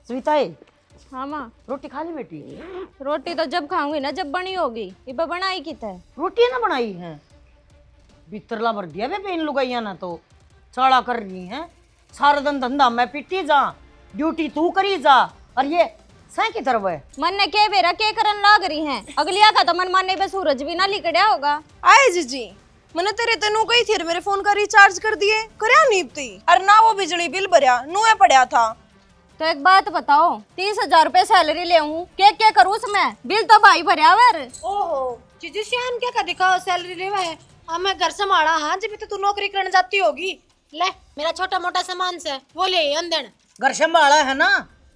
सविताए, हाँ माँ। रोटी खा ली बेटी? रोटी तो जब खाऊंगी ना जब बनी होगी। इबा बनाई कित है? रोटी ना बनाई है, बितरला भर दिया बे पेन लुगाइया ना तो चाड़ा कर रही है। सारा दिन धंधा मैं पिटी जा, ड्यूटी तू करी जा, और ये सह की तरफ है। मन ने के बेरा के करन लाग रही हैं। अगलिया का तो मन माने बे सूरज भी ना लिकड़या होगा। आए जीजी मैंने तेरे तेनू कही थी मेरे फोन का रिचार्ज कर दिए करया नीपती अरे ना वो बिजली बिल भरया नुए पड़ा था। तो एक बात बताओ, 30,000 रुपए सैलरी ले हूँ, क्या करूँ उसमें? बिल तो भाई भरया वर। ओहो जीजी श्याम क्या का दिखाओ सैलरी लेवा है। अब मैं घर संभाला हाँ जब तो तू नौकरी करने जाती होगी। ले मेरा छोटा मोटा सामान से वो ले अंदर। घर संभाला है ना,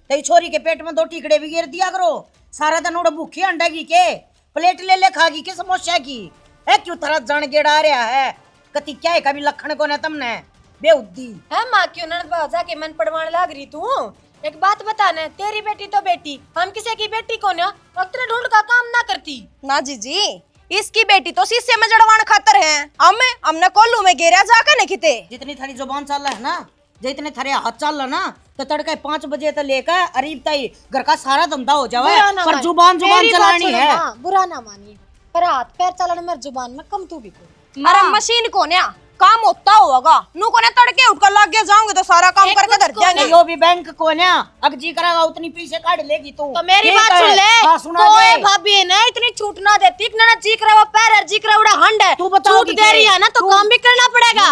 तेरी छोरी के पेट में 2 टिकड़े भी गिर दिया करो। सारा दिन उड़ा भूखी अंडा की के प्लेट ले ले खागी के समोसा की है। क्यों तरह जान गेड़ा रहा है? कति क्या है कभी लखन को न तुमने बेउद्दी है माँ क्यों ननद बाजा के मन पड़वाने लाग रही तू। एक बात बताना, तेरी बेटी तो बेटी, हम किसी की बेटी को ना वक्त ढूंढ का काम ना करती। ना जीजी इसकी बेटी तो शीशे में जड़वान खातर है। हमने कोल्लू में गेरा जाकर नहीं खिते। जितनी थारी जुबान चल रहा है ना, जितने थारे हाथ चल रहा ना, तो तड़के 5 बजे तक लेकर अरीब तई घर का सारा धंधा हो जावे। पर जुबान चलानी है। बुरा ना मानिए, पर हाथ पैर चलाने में जुबान में कम तू भी को। अरे मशीन को न्या काम होता होगा नू को ने तड़के उठकर लाग गया जाऊंगे तो सारा काम करके धर जाएंगे। यो भी बैंक को ना अब जी करागा उतनी पैसे काट लेगी तू। तो मेरी ठीक बात है? सुन ले, हाँ, सुना कोई दे। भाभी है ना इतनी छूट ना देती कि ना जी करा वो पैर है जी करा उड़ा हंड है। तू बताओ छूट दे रही है ना तो काम भी करना पड़ेगा।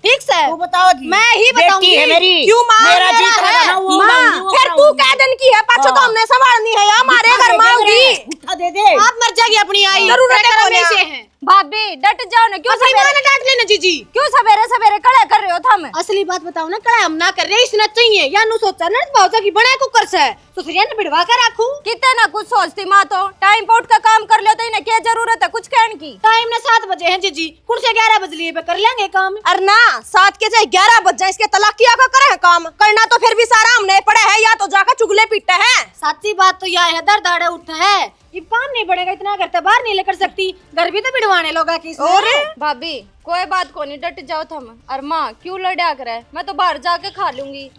ठीक से तू बताओगी? मैं ही बताऊंगी। बेटी है मेरी। क्यों माँ मेरा जी मेरा करा है। ना वो माँ बनाऊंगी, वो फिर तू बनाऊंगी। कह दिन की है पाछो तो हाँ। हमने संभालनी है या हमारे घर में होगी। उठा दे दे। आप मर जाएगी अपनी आई जरूरत है कोने से है। भाभी डट जाओ ना। क्यों असली सवेरे माने डांट लेना जीजी। क्यों सवेरे सवेरे कड़े कर रहे हो थम? असली बात बताओ ना कड़ा हम ना कर रहे इसना चाहिए या नु सोचा ना भावजा की बड़ा कुकर से तो फिर ने बिड़वा कर रखूं। कितने ना कुछ सोचती माँ तो टाइम पे उठ का काम कर लेते ना। क्या जरूरत है कुछ कहने की? टाइम ना 7 बजे है जीजी, कुछ से 11 बज लिए पे कर लेंगे काम। अरे ना 7 के चाहे 11 बज जाए इसके तलाकिया का करे काम करना तो फिर भी सारा हमने पड़ा है या तो जाकर चुगले पीटते हैं। सच्ची बात तो यह है दर दाड़े उठा है ये काम नहीं बढ़ेगा इतना घर से बाहर नहीं लेकर सकती। घर भी तो बिड़वाने लोग और भाभी कोई बात को नहीं डट जाओ थम। और माँ क्यों लड़ा करे? मैं तो बाहर जाके खा लूंगी।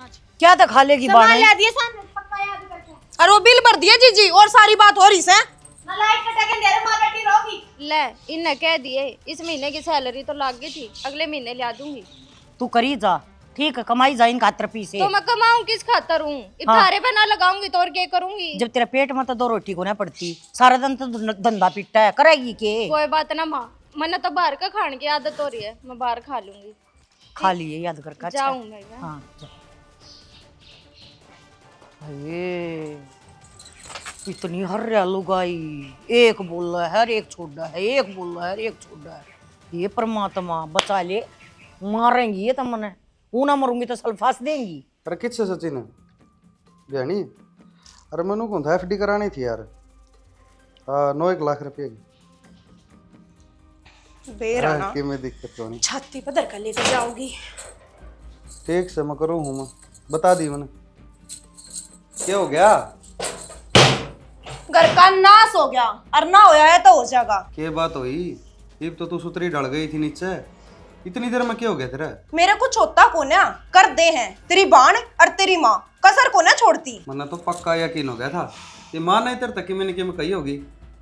क्या तो खा लेगी सामान बाने? ला दिए सामने पक्का याद करके। अरे वो बिल भर दिए जीजी और सारी बात हो रही है। ना लाइट कटा के अंधेरे मां बैठी रहोगी। ले इन्हें कह दिए इस महीने की सैलरी तो लाग गई थी, अगले महीने ला दूंगी। तू करी जा, ठीक है? कमाई जा इन खातर पीसे। तो मैं कमाऊं किस खातर हूँ? इफ्तारे पे ना लगाऊंगी तो और क्या करूंगी? जब तेरे पेट में तो 2 रोटी को ना पड़ती, सारा दिन तो धंधा पिटता है, करेगी के? कोई बात ना माँ, मैंने तो बाहर का खाने की आदत हो रही है, मैं बाहर खा लूंगी। खा लिए याद कर। जाऊं मैं क्या? हाँ जा। ये इतनी हर्या लुगाई, एक बोल रहा है एक छोड़ रहा है, एक बोल रहा है एक छोड़ रहा है। ये परमात्मा बचा ले, मारेंगी ये तो मने ऊना मरूंगी तो सल्फास देंगी। अरे किससे सचिन बयानी? अरे मैनू कौन था एफडी करानी थी यार। 9 लाख रुपये की। बेराना कि मैं दिक्कत क्यों नहीं? छाती पर धर कर लेकर जाओगी। ठीक से मैं करूँ हूँ, मैं बता दी मैंने। क्या हो गया? घर का नाश हो गया और ना होया है तो हो जाएगा। क्या बात हुई? इब तो तू सुतरी ढल गई थी नीचे, इतनी देर में क्या हो गया तेरा? मेरे कुछ होता को ना कर दे हैं तेरी बाण और तेरी माँ कसर को ना छोड़ती। मना तो पक्का यकीन हो गया था कि माँ नहीं तेरे तक मैंने क्या कही होगी।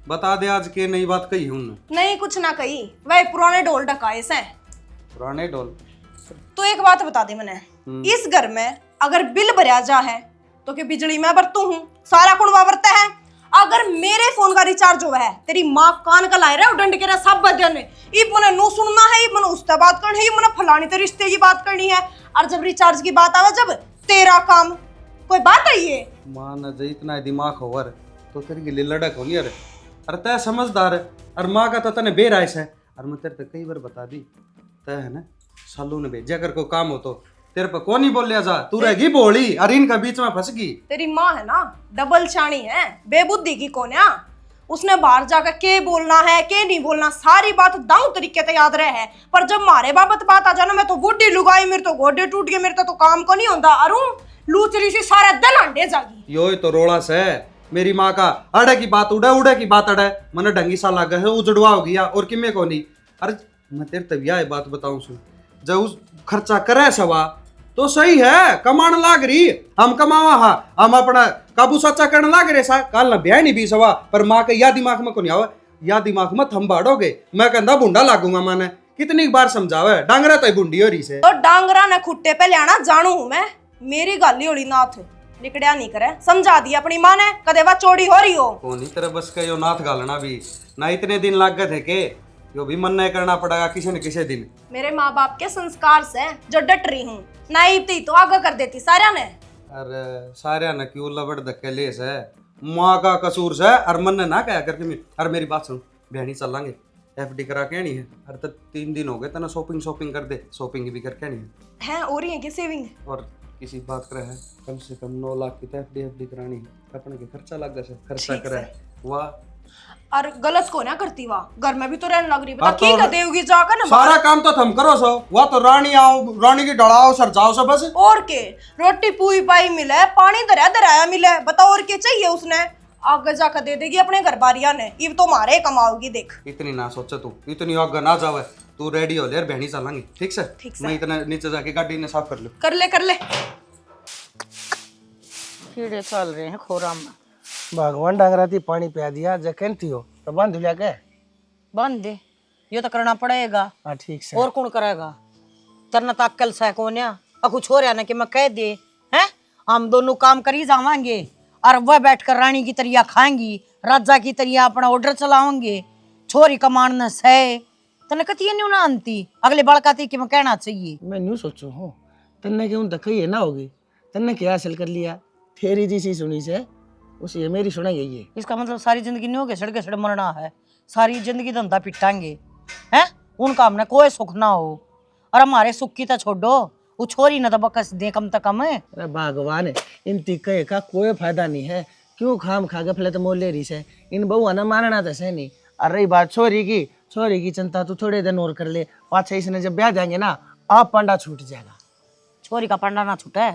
बता दे आज के नई बात कही हूँ। नहीं कुछ ना कही, वह पुराने ढोल ढकाए से। पुराने ढोल? तो एक बात बता दी मैंने, इस घर में अगर बिल भरा जा है तो कि बिजली मैं बरतू हूँ, सारा कुड़वा बरता है। अगर मेरे फोन का रिचार्ज हुआ है तेरी माँ कान का लाए रहे डंड के रहा सब बदन इब मने नो सुनना है, इब मने उससे बात करनी है, इब मने फलानी ते रिश्ते की बात करनी है। और जब रिचार्ज की बात आवे जब तेरा काम कोई बात है ये? माँ न जे इतना दिमाग होवर तो तेरी गिली लड़क होनी। अरे अरे तय समझदार है और माँ का तो तने बेराइस है। और मैं तेरे तक कई बार बता दी तय है ना सालू ने भेजा कर को काम हो तो तेरे पर कौन ही बोल लिया जा, तू रहेगी बोली और इनका बीच में फंस गई। तेरी माँ है ना डबल चाणी है, बेबुद्धि की कोन्या। उसने बाहर जाकर के बोलना है के नहीं बोलना सारी बात दाऊ तरीके से याद रहे है। पर जब मारे बाबत बात आ जाना मैं तो बुढ़ी लुगाई, मेरे तो गोडे टूट गए, मेरे तो काम को नहीं होता। अरु लूचरी सी सारे दिन अंडे जागी। यो तो रोड़ा से मेरी माँ का अड़े की बात उड़े उड़े की बात अड़े मन ढंगी सा लगा है उजड़वा हो गया और किमे को नहीं। अरे मैं तेरे तब यह बात बताऊं सुन, जब उस खर्चा करे सवा तो सही है, कमाण लाग रही, हम कमावा हा, हम अपना काबू सोचा करने लाग रहे सा। कल ना ब्याह नहीं भी सवा, पर माँ के या दिमाग में को नहीं आवा, या दिमाग में थम बाड़ोगे, मैं कहता बुंडा लागूंगा। मैंने कितनी बार समझावा, डांगरा तो बुंडी हो रही से। तो डांगरा ने खुट्टे पे लियाना जानू हूं मैं, मेरी गाली होली नाथ निकड़िया नहीं करे, समझा दिया अपनी माँ ने, कदे वह चोरी हो रही हो। कोनी तेरे बस का यो नाथ गालना भी ना, इतने दिन लग गए थे के यो भी मन नहीं करना पड़ेगा किसी न किसी दिन। मेरे माँ बाप के संस्कार से जो डट रही हूँ, नाइब थी तो आगे कर देती सारा ने। अरे सारे न क्यों लबड़ धक्के ले से, माँ का कसूर से, और मन ने ना कहा करके मैं। अरे मेरी बात सुन, बहनी चलेंगे, एफडी करा के नहीं है। अरे तो 3 दिन हो गए तना, शॉपिंग कर दे, शॉपिंग भी करके नहीं है। हैं हो रही है कि सेविंग? और किसी बात करे है, कम से कम 9 लाख की तो एफडी करानी है, अपने के खर्चा लग गया, खर्चा करे वाह। और गलत को ना करती वाह, घर में भी तो रहने लग रही, बता हाँ तो की कर देगी जाकर ना। सारा काम तो थम करो सो, वह तो रानी आओ, रानी की डड़ाओ सर जाओ सब बस। और के रोटी पूरी पाई मिले, पानी दराया मिले, बता और क्या चाहिए उसने? आगे जाकर दे देगी अपने घर बारिया ने, ये तो मारे कमाओगी देख। इतनी ना सोचे तू, इतनी आगे ना जावे तू, रेडी हो ले यार, बहनी चलेंगे ठीक से। मैं इतना नीचे जाके गाड़ी ने साफ कर लूं। कर ले कीड़े चल रहे हैं खोरा में। भगवान डांगरा थी पानी पिया दिया, जखन थी हो तो बांध लिया के बांध दे, ये तो करना पड़ेगा। हाँ ठीक से। और कौन करेगा? तरना तो अक्कल से कौन है? कुछ हो रहा ना कि मैं कह दे हैं, हम दोनों काम करी जावांगे और वह बैठकर रानी की तरिया खाएंगी, राजा की तरिया अपना ऑर्डर चलाओगे। छोरी कमान न सहे तने कती नहीं ना आंती, अगले बड़का थी कि मैं कहना चाहिए। मैं न्यू सोचू हूँ तन्ने के उन तक ये ना होगी, तन्ने क्या हासिल कर लिया, तेरी जी सुनी से उसी है, मेरी सुना यही है। इसका मतलब सारी जिंदगी नहीं होगी सड़के सड़ मरना है, सारी जिंदगी धंधा पिटाएंगे हैं, उनका हमने कोई सुख ना हो। और हमारे सुख की तो छोड़ो, वो छोरी न तो बकस दे कम तक कम है। अरे भगवान इन तिक्के का कोई फायदा नहीं है, क्यों खाम खा के फले तो मोल ले रही से, इन बहुआ ना मानना तो से नहीं। और रही बात छोरी की चिंता तू थोड़े दिन और कर ले, पाछे इसने जब ब्याह जाएंगे ना आप पंडा छूट जाएगा। छोरी का पंडा ना छूटे,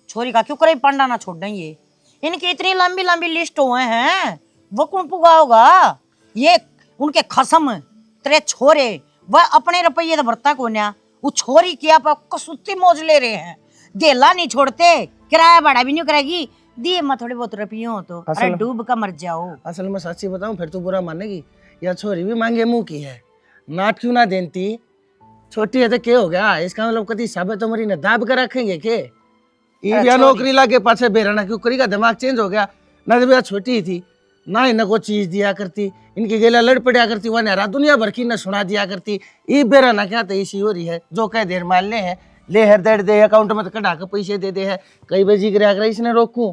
छोरी का क्यों करे पंडा ना छोड़ देंगे? इनकी इतनी लंबी लंबी लिस्ट हुए हैं, वो कौन पुगा होगा? ये उनके खसम तेरे छोरे, वह अपने रुपये तो भरता कौन? वो छोरी किया पर कसुत्ती मौज ले रहे हैं, देला नहीं छोड़ते, किराया भाड़ा भी नहीं करेगी, दिए मैं थोड़े बहुत रुपये हो तो अरे डूब का मर जाओ। असल में सच्ची बताऊं फिर तू बुरा मानेगी, या छोरी भी मांगे मुंह की है, नाट क्यों ना देती, छोटी है तो क्या हो गया? इसका मतलब कभी साबे तो मरी ने दाब कर रखेंगे के या नौकरी लाके पाछे बेराना क्यों करेगा? दिमाग चेंज हो गया ना, जब छोटी ही थी ना इन्हें को चीज दिया करती, इनकी गेला लड़ पड़ा करती, वह नारा दुनिया भर की न सुना दिया करती। ये बेराना क्या तो इसी हो रही है, जो कह देर मान ले है, ले हर दर्द दे अकाउंट में कटा के पैसे दे दे है, कई बजे गिरा कर इसने रोकूं,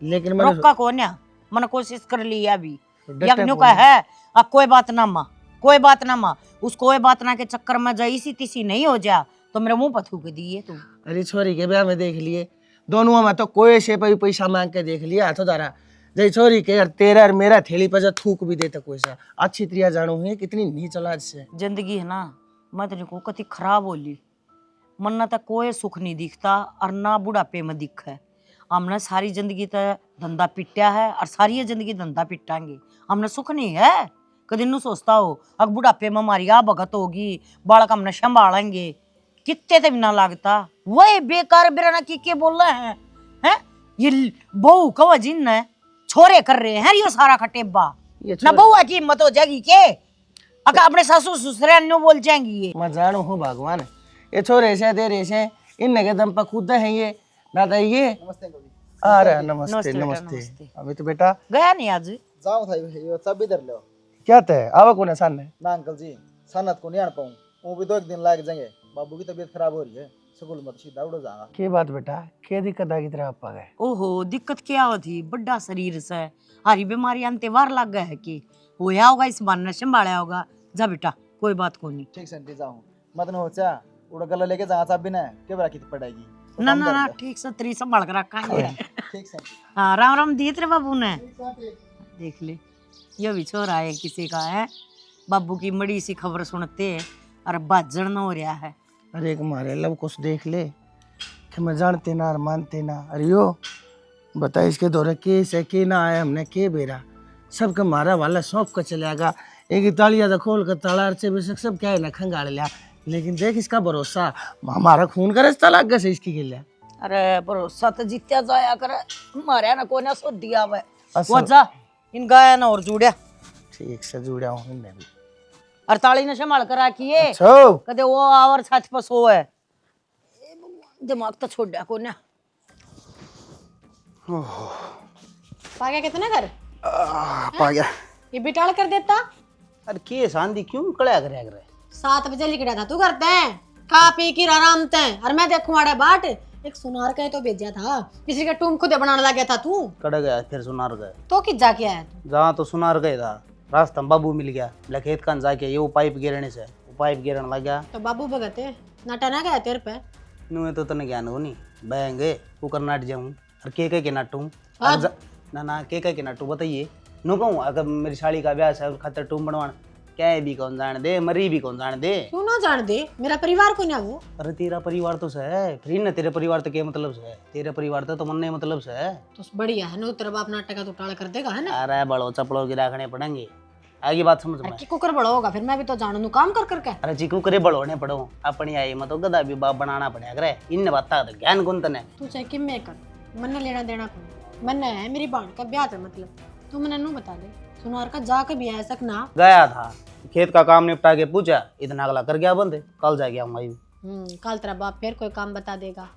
लेकिन मैंने रोका कौन है? मैंने कोशिश कर ली अभी, यज्ञ का है अब कोई बात ना माँ, कोई बात ना माँ, उस कोई बात ना के चक्कर में जा इसी तीसी नहीं हो जा तो मेरे मुंह पर थूक दिए तू। अरे छोरी के ब्याह में देख लिए, दोनों में तो कोई से पे पैसा मांग के देख लिया हाथों दारा, जय छोरी के यार तेरा और मेरा थैली पर थूक भी देता कोई सा। अच्छी तरिया जानो है कितनी नीच औलाद से जिंदगी है ना, मैं तेरे को कति खराब बोली, मन ना तो कोई सुख नहीं दिखता और ना बुढ़ापे में दिख है। हमने सारी जिंदगी तो धंधा पिट्या है और सारी जिंदगी धंधा पिटाएंगे, हमने सुख नहीं है। कभी नू सोचता हो अब बुढ़ापे में हमारी आ भगत होगी, बालक हमने संभालेंगे, कितने ते भी ना लागता, वही बेकार बिराना की बोल रहे हैं ये बहू कवा जिन है छोरे कर रहे हैं ये सारा खटेबा ना, बहू की हिम्मत हो जाएगी के अगर अपने सासू ससुरे न्यू बोल जाएंगी ये। मैं जानू हूँ भगवान, ये छोरे से दे रहे से इन के दम पर खुद है ये ना तो ये। अरे नमस्ते नमस्ते। अभी तो बेटा गया नहीं आज, जाऊँ था ये सब इधर लो क्या तय आवा कौन है सामने ना अंकल जी, सनत को नहीं आन पाऊँ, वो भी 2 दिन लग जाएंगे, बाबू की तबीयत खराब हो रही है, स्कूल में तो सीधा उड़ जाएगा। क्या बात बेटा, क्या दिक्कत आ गई तेरे आप आ गए? ओहो दिक्कत क्या होती, बड़ा शरीर से हरी बीमारी अंते वार लग गया है कि होया होगा, इस बार ने संभाला होगा। जा बेटा कोई बात को नहीं। ठीक से जाऊँ मत न हो चा उड़ा गला लेके जाना सब भी ना के बरा की पड़ेगी ना ना ना ठीक से तेरी संभाल कर रखेंगे। ठीक से। हाँ राम राम दिए तेरे बाबू ने, देख ले ये भी छोरा है किसी का है, बाबू की मड़ी सी खबर सुनते हैं और बाजन हो रहा है। अरे एक मारे लब कुछ देख ले कि मैं जानते ना और मानते ना। अरे यो बता इसके दौरे केस है के ना आया हमने के बेरा सबका मारा वाला सौंप कर चलेगा, एक तालिया तो खोल कर ताला से भी सब क्या है ना खंगाड़ लिया लेकिन देख इसका भरोसा, हमारा खून का रिश्ता लग गया से इसकी के लिए। अरे भरोसा तो जीत्या जाया करे, मारे ना कोई ना सो दिया हुआ है। अच्छा। वो जा इन गाया ना और जुड़िया ठीक से जुड़ा हूँ मैं भी। 48 ने संभाल कर रखिए, अच्छा कदे वो आवर छत पर सो है। ए भगवान, दिमाग तो छोड़ दिया को ना। पा गया कितना घर पा गया। ये बिटाल कर देता। अरे के शांति क्यों कड़ा करे 7 बजे लिखड़ा था तू करते हैं, खा पी के आराम ते, और मैं देखूं आड़े बाट एक सुनार का तो भेजा था, किसी का टूम खुद बनाने लग गया था तू। कड़ गया फिर सुनार गए, तो किस जाके आया तू? जहाँ तो सुनार गए था रास्ता में बाबू मिल गया, बोला खेत कान जाके ये वो पाइप गिरने से वो पाइप गिरने लग गया। तो बाबू भगते नाटा ना गया तेरे पे। नुए तो तने ज्ञान हो नहीं बहेंगे कुकर नाट जाऊं और के नाटूं ना के नाटू बताइए नो कहूँ अगर मेरी साड़ी का ब्याह है खातर टूम बनवाना क्या है भी कौन जान दे, मरी भी कौन जान दे। क्यों ना जान दे, मेरा परिवार को ना वो। अरे तेरा परिवार तो है फिर ना, तेरे परिवार तो क्या मतलब से है, तेरे परिवार तो मन नहीं मतलब से है। तो बढ़िया है ना, तेरा बाप नाटक का तो टाल कर देगा है ना। अरे बड़ो चपड़ों की रखने पड़ेंगे, आगे बात समझ में। अरे कुकर बड़ा होगा फिर मैं भी तो जानू काम कर करके। अरे चीकू करे बड़ोने पड़ो अपनी आई मत गदा भी बाप बनाना पड़ेगा करे इन बात तो ज्ञान कौन तने। तू चाहे कि मैं कर, मन लेना देना कौन, मन है मेरी बाण का ब्याह था मतलब, तू मैंने नू बता दे सुनार का जाके भी आया सकना। गया था खेत का काम निपटा के पूछा इतना अगला कर गया बंदे, कल जा गया मैं। कल तेरा बाप फिर कोई काम बता देगा,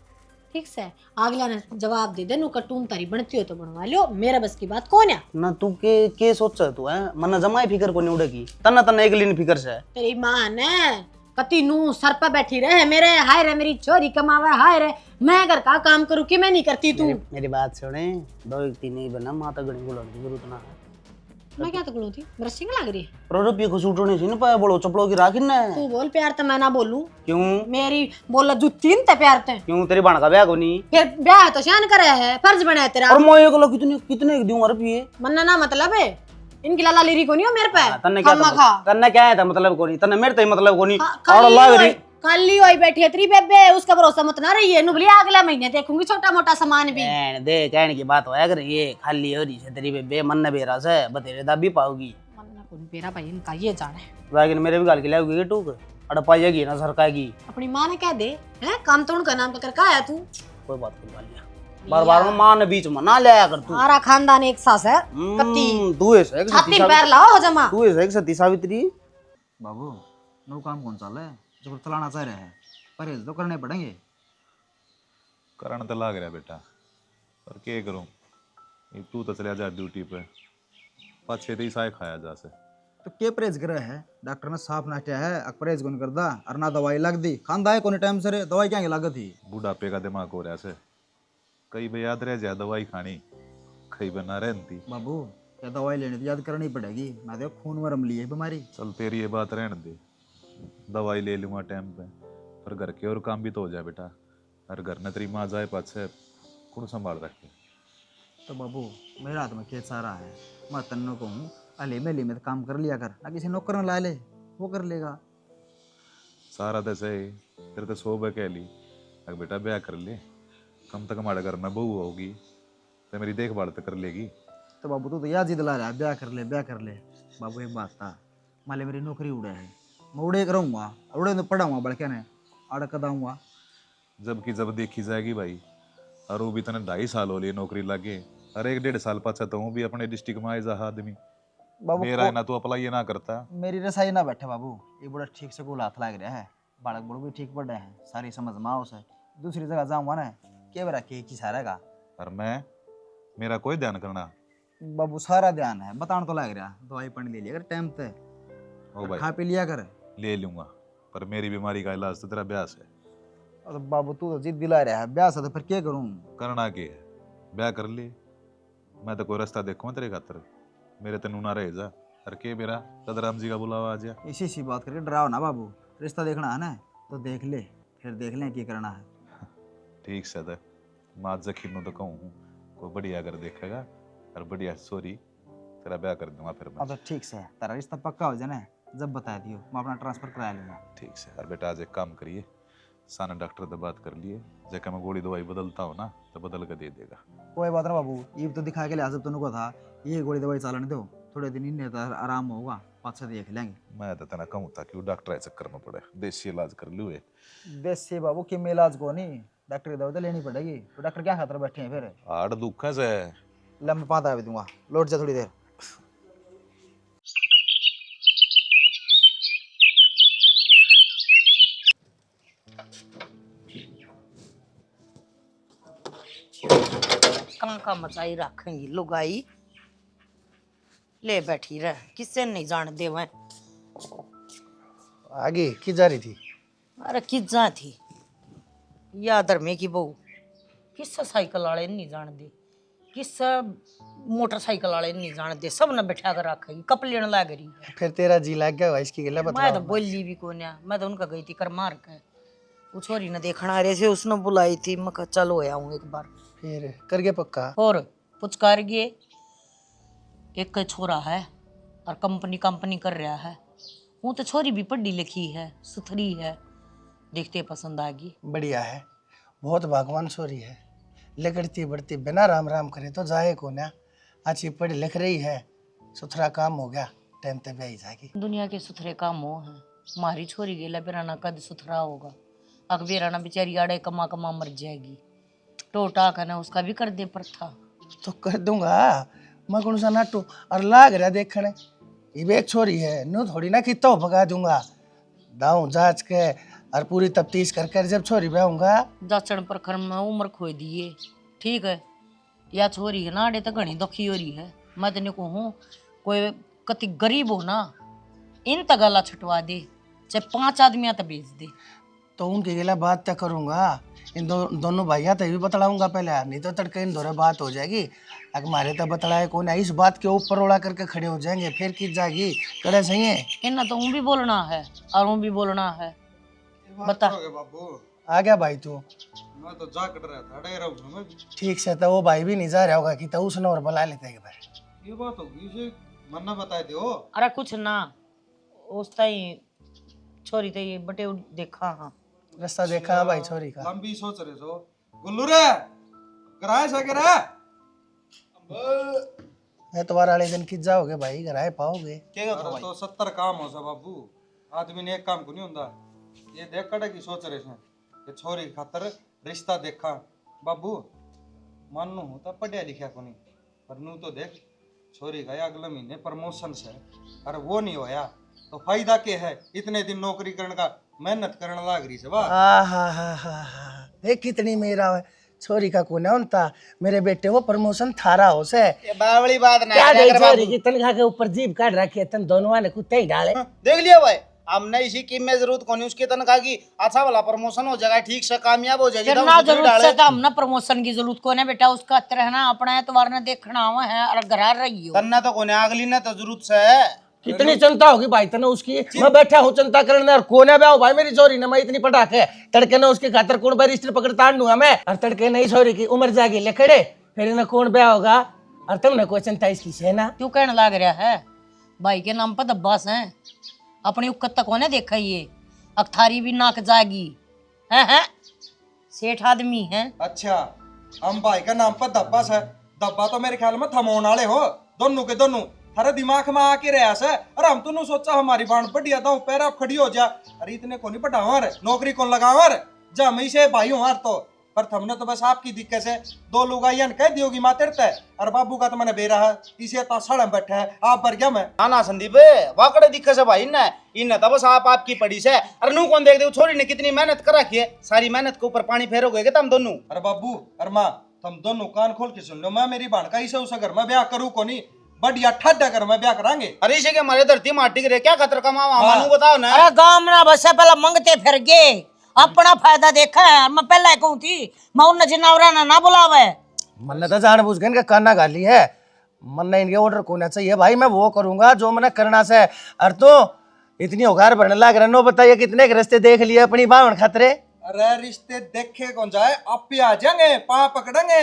ठीक से अगला ने जवाब दे दे नु कटूम तारी बनती हो तो बनवा लो, मेरे बस की बात कौन है ना। तू के सोच तू है मन जमाई फिकर को नहीं उड़ेगी तना तना एक लीन फिकर से। तेरी मां ने कति नू सर पर बैठी रहे मेरे, हाय रे मेरी चोरी कमावे, हाय रे मैं घर का काम करूं कि मैं नहीं करती तू। मेरी बात सुने, दो व्यक्ति नहीं बना माता गणी को लड़की जरूरत ना है। मैं क्या तो बोलूं थी, मेरा सिंग लग रही है। पर रुपये को सूट होने से ना पाया बड़ो चपड़ों की राखी ना। तू बोल प्यार तो मैं ना बोलूं। क्यों मेरी बोला जुत्तीन ते प्यार ते। क्यों तेरी बाण का ब्याह को नहीं, फिर ब्याह तो शान करे है, फर्ज बना है तेरा। और मैं एक लो कितने कितने दूंगा रुपये मन्ना ना मतलब है इनकी लाला लिरी को नहीं हो मेरे पे। तन्ने क्या खामा खा तन्ने क्या है था मतलब को नहीं, तन्ने मेरे तो मतलब को नहीं। और खाली लाग होई- रही खाली होई बैठी है तेरी बेबे, उसका भरोसा मत ना रही है, नुबली अगला महीने देखूंगी छोटा मोटा सामान भी। कहने दे कहने की बात होया कर, ये खाली हो रही है तेरी बेबे मन ने बेरा से बतेरे दाबी पाओगी। मन्ना कौन पेरा भाई इनका ये जाने। जाके मेरे भी गाल के लाओगी टूक अड़ पाएगी ना सरकाएगी। अपनी माँ ने कह दे हैं काम तो उनका नाम कर आया तू। कोई बात नहीं लिया बार बार मां ने बीच में ना लिया कर तू। सारा खानदान एक सास है कत्ती तू ऐसे एक छाती पैर लाओ हो जमा। तू ऐसे एक सती सावित्री। बाबू नो काम कौन चाल है जो चलाना चाह रहे हैं, परहेज तो करने पड़ेंगे। करण तो लाग रहा बेटा, पर क्या करूं, ये तू तो चलिया जा ड्यूटी पे, पाछे तो साय खाया जा से। तो क्या परहेज करे है, डॉक्टर ने साफ नाट्या है अक परहेज कौन करदा और ना दवाई लग दी खांदा है कोने टाइम से रे, दवाई क्या लागत थी। बुढ़ापे का दिमाग हो रहा से, कई बार याद रह जा दवाई खानी, कई बार ना रहती। बाबू या दवाई लेनी तो याद करनी पड़ेगी, ना तो खून में रमली है बीमारी। चल तेरी ये बात रहने दे, दवाई ले लूँगा टाइम पे, पर घर के और काम भी तो हो जाए बेटा, और घर में तेरी माँ जाए पाछे कौन संभाल रखे। तो बाबू मेरा हाथ में खेत सारा है, मैं तन्नो को हूँ अले मेली में तो काम कर लिया कर, ना किसी नौकर में ला ले वो कर लेगा। सारा तो सही तेरे तो सो बे कह ली, अगर बेटा ब्याह कर ले, कम तक हमारे घर में बहू होगी तो मेरी देखभाल तो कर लेगी। तो बाबू तू तो याद ही दिला रहा है ब्याह कर ले ब्याह कर ले। बाबू एक बात था, माले मेरी नौकरी उड़े है, मैं उड़े रहूँगा उड़े तो पढ़ाऊँगा बड़के ने अड़क दाऊँगा। जबकि जब देखी जाएगी भाई, और वो भी तने 2.5 साल हो लिए नौकरी लागे, अरे 1.5 साल पाछा तो हूँ भी अपने डिस्ट्रिक्ट में आए जा आदमी बाबू मेरा है ना तू अप्लाई ये ना करता। मेरी रसाई ना बैठे बाबू, ये बड़ा ठीक से गोल हाथ लग रहा है, बालक बड़ू भी ठीक पड़ रहे हैं, सारी समझ माओ से दूसरी जगह जाऊँगा ना क्या बरा के चीज हारेगा। और मैं मेरा कोई ध्यान करना बाबू सारा ध्यान है, बताना तो लग रहा, दवाई पानी ले लिया कर टाइम पे, ओ भाई खा पी लिया कर। ले लूंगा, पर मेरी बीमारी का इलाज तो तेरा ब्याह है। और बाबू तू तो जिद दिला रहा है ब्याह से, तो फिर क्या करूँ। करना के है, ब्याह कर ले, मैं तो कोई रास्ता देखूँ तेरे खातर, मेरे तेनू ना रह जा, और के मेरा कदराम जी का बुलावा आ जा। इसी सी बात करके डराओ ना बाबू, रिश्ता देखना है ना तो देख ले, फिर देख लें क्या करना है। ठीक से तो माँ जखीर तो कहूँ कोई बढ़िया अगर देखेगा और बढ़िया सॉरी तेरा ब्याह कर दूंगा फिर मैं। तो ठीक से तेरा रिश्ता पक्का हो जाए ना, जब बता दियो मैं अपना ट्रांसफर करा लूँगा। ठीक से। और बेटा आज एक काम करिए, साना डॉक्टर से बात कर लिए, जैसे मैं गोली दवाई बदलता हूँ ना तो बदल के दे देगा। कोई बात ना बाबू, ये तो दिखा के लिहाज तुमको था, ये गोली दवाई चालन दो, थोड़े दिन इन्हें तो आराम होगा, 5 देख लेंगे। मैं तो तना कहूँ था कि वो डॉक्टर चक्कर में पड़े, देसी इलाज कर लूए। देसी बाबू की में इलाज को नहीं, डॉक्टर की दवा तो लेनी पड़ेगी। तो डॉक्टर क्या खातर बैठे हैं फिर? हार्ड दुख है से। ले मैं 5 दवा दूंगा, लौट जा थोड़ी देर। कांका मचाई रखेंगी लुगाई, ले बैठी रह, किससे नहीं जान दे वह। आगे की जा रही थी? अरे किजा थी या धर्मे की बहू, किससे साइकिल वाले नहीं जान दे, किससे मोटरसाइकिल वाले नहीं जान दे, सब ने बैठा कर रखेगी, कप लेने लग रही है। फिर तेरा जी लग गया इसकी गला मैं बता। तो बोली भी को ना, मैं तो उनका गई थी कर मार के, वो छोरी ने देखना आ रहे थे, उसने बुलाई थी, मैं कहा चलो होया हूँ एक बार। फिर कर गया पक्का? और पुचकार गए, एक छोरा है और कंपनी कर रहा है, वो तो छोरी भी पढ़ी लिखी है, सुथरी है, देखते पसंद आ गई। बढ़िया है, बहुत भगवान छोरी है, लगड़ती बढ़ती बिना राम राम करे तो जाए को ना। अच्छी पढ़ी लिख रही है, सुथरा काम हो गया, टाइम पे ब्याह जाएगी। दुनिया के सुथरे काम हो हैं, हमारी छोरी गेला बेराना कद सुथरा होगा, अग बेराना बेचारी आड़े कमा कमा मर जाएगी, टोटा कहना उसका भी कर दे पर था। तो कर दूंगा मैं, कौन सा नाटू और लाग रहा देखने, ये भी एक छोरी है, नू थोड़ी ना कितना भगा दूंगा, दाऊं जांच के और पूरी तफ्तीश कर कर जब छोरी ब्याहूंगा। जाचण परखर में उम्र खो दिए, ठीक है, या छोरी है ना आड़े तो घनी दुखी हो रही है। मैं तेने कहूँ कोई कति गरीब हो ना, इन तक गला छुटवा दे, चाहे 5 आदमियां तो बेच दे। तो उनके गिला बात तय करूंगा, इन दोनों भाइया तो भी बतलाऊंगा पहले, नहीं तो तड़के इन दोनों बात हो जाएगी। अगर हमारे तो बतलाए कौन है, इस बात के ऊपर उड़ा करके खड़े हो जाएंगे, फिर की जाएगी करे सही है। इन्ना तो ऊँ भी बोलना है और ऊँ भी बोलना है। बता बाबू, आ गया भाई तू? मैं तो जा कट रहा था, अड़े रहूं मैं। ठीक से, तो वो भाई भी नहीं जा रहा होगा कि तो उसने और बुला लेते हैं भाई। ये बात होगी, इसे मन्ना बताए दो। अरे कुछ ना, उस ताई छोरी तो ये बटे देखा। हाँ रास्ता देखा है भाई छोरी का। लंबी सोच रहे सो गुल्लू रे, कराए सके रे एतवार वाले दिन किस जाओगे भाई, घर आए पाओगे? अरे तो 70 काम हो सा बाबू, आदमी ने एक काम को नहीं होता। ये देख कटे की सोच रहे ये छोरी खातर रिश्ता देखा बाबू, मानू होता पढ़िया लिखा को नहीं, पर नू तो देख छोरी का अगले महीने प्रमोशन से, अरे वो नहीं होया तो फायदा क्या है, इतने दिन नौकरी करने का मेहनत करने लाग रही से। हा देख कितनी मेरा है छोरी का कोना उनता, मेरे बेटे वो प्रमोशन थारा हो से। ये बावली बात ना क्या क्या देख कर छोरी बाबू? की तनखा के ऊपर जीभ काट रखी है, तन दोनों ने कुत्ते ही डाले। देख लिया भाई, हमने इसी की में जरूरत कोनी उसकी तनख्वाह की, अच्छा वाला प्रमोशन हो जाएगा, ठीक से कामयाब हो जाएगी। फिर ना जरूरत से काम ना प्रमोशन की जरूरत को ना बेटा, उसका तरह ना अपना एतवार ने देखना हुआ है और घरा रही हो। तन्ना तो कोने अगली ने तो जरूरत से है। कितनी चिंता होगी भाई तने उसकी, मैं बैठा हूँ चिंता करने, और कोने ब्याह भाई मेरी छोरी ने, मैं इतनी पटा के तड़के ने उसके खातर कौन बैरिस्टर पकड़ ताड़ दूंगा मैं, और तड़के नहीं छोरी की उम्र जाएगी लेखड़े, फिर इन्हें कौन ब्याह होगा, और तुमने कोई चिंता इसकी से ना। क्यों कहने लग रहा है, भाई के नाम पर दब्बास हैं, अपनी उक्कत तक होने देखा ये, अखतारी भी नाक जागी है, सेठ आदमी है। अच्छा, हम भाई का नाम पर धब्बा है, धब्बा तो मेरे ख्याल में थमोन वाले हो दोनों के दोनों, थारे दिमाग में आके रहा से। अरे हम तो सोचा हमारी बाण बढ़िया था, पैर आप खड़ी हो जा, अरे इतने को नहीं पटावा रे, नौकरी कौन लगावा रे, जा मैं से भाई हूँ तो, पर हमने तो बस आपकी दिक्कत से 2 लोग आयन कह दियोगी मातेर ते, और बाबू का तो मैंने बेरा है, इसे तो सड़ बैठा है आप पर क्या मैं। हाँ ना संदीप, वाकड़े दिक्कत से भाई इन तो बस आपकी पड़ी से। अरे नू कौन देख दे, छोरी ने कितनी मेहनत कर रखी है, सारी मेहनत के ऊपर पानी फेरोगे क्या तुम दोनों? अरे बाबू अरे माँ, तुम दोनों कान खोल के सुन लो, मैं मेरी बाण का इसे उसे घर में ब्याह करूँ को नहीं, बढ़िया ठड्डा कर मैं ब्याह करांगे। अरे इसे के हमारे धरती माटी के क्या खतर कमावा, मानू बताओ ना। अरे गांव में बस पहला मंगते फिर गए, अपना फायदा देखा है। मैं पहले कहूँ थी मैं उन जनावरा ना बुलावे, मन तो जान बुझ गए काना गाली है, मन इनके ऑर्डर होना चाहिए भाई, मैं वो करूंगा जो मैंने करना से। और तो इतनी उगार भरने लग रहा, नो बताइए कितने के रिश्ते देख लिए अपनी बावन खतरे। अरे रिश्ते देखे कौन जाए, आप भी आ जाएंगे, पाँव पकड़ेंगे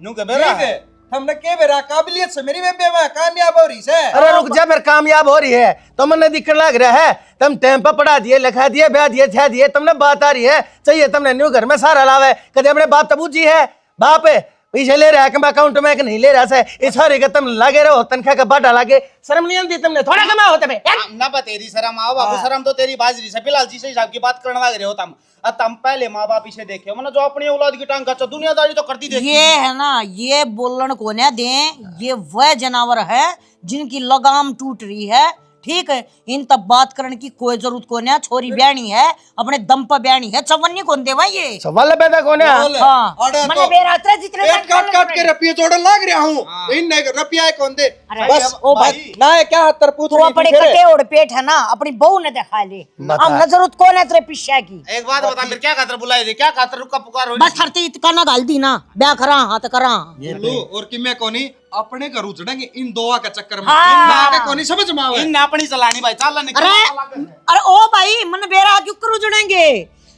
नू के बेरा ठीक है। हमने के बेरा काबिलियत से मेरी बेबे में कामयाब हो रही से। अरे रुक जा, फिर कामयाब हो रही है तो मैंने दिखने लग रहा है, तुम टाइम पर पढ़ा दिए, लिखा दिए, ब्याह दिए, छह दिए, तुमने बात आ रही है चाहिए तुमने न्यू घर में सारा लावे, कदे अपने बाप तबू जी है बाप है, पैसे ले रहा है कि मैं अकाउंट में कि नहीं ले रहा है इस सारे के तुम लगे रहो तनख्वाह का बाटा लागे शर्म नहीं आती तुमने थोड़ा कमा होता मैं ना बा तेरी शर्म आओ बाबू शर्म तो तेरी बाजरी से फिलहाल जी से हिसाब की बात करने लग रहे हो तुम। अब तुम पहले माँ बाप इसे देखे मतलब जो अपनी औलाद की टांग का दुनियादारी तो करती देखी। ये है ना, ये बोलन को न दें, ये वह जानवर है जिनकी लगाम टूट रही है। ठीक है, इन तब बात करने की कोई जरूरत को नहीं। छोरी ब्याणी है, अपने दम पर ब्याणी है, चवन्नी कौन दे भाई ये सवाल पैदा कौन है हाँ मैंने बेरात्रा जितने पेट काट काट के रपिया जोड़न लाग रहा हूँ। इन रपिया कौन दे बस ओ भाई ना है क्या हत्तर पूछ तू अपने कटे और पेट है ना अपनी बहू ने दिखा ले। हम न जरूरत कौन है तेरे पिछा की। एक बात बता फिर क्या खातर बुलाए थे क्या खातर रुका पुकार हो बस हरती इतना ना गाल दी ना ब्याह करा हाथ करा और कि मैं कोनी अपने घर उचड़ेंगे इन दोआ का चक्कर में हाँ। इन माँ का कोनी समझ में आवे इन अपनी चलानी भाई चल निकल। अरे अरे ओ भाई मन बेरा क्यों कर उजड़ेंगे।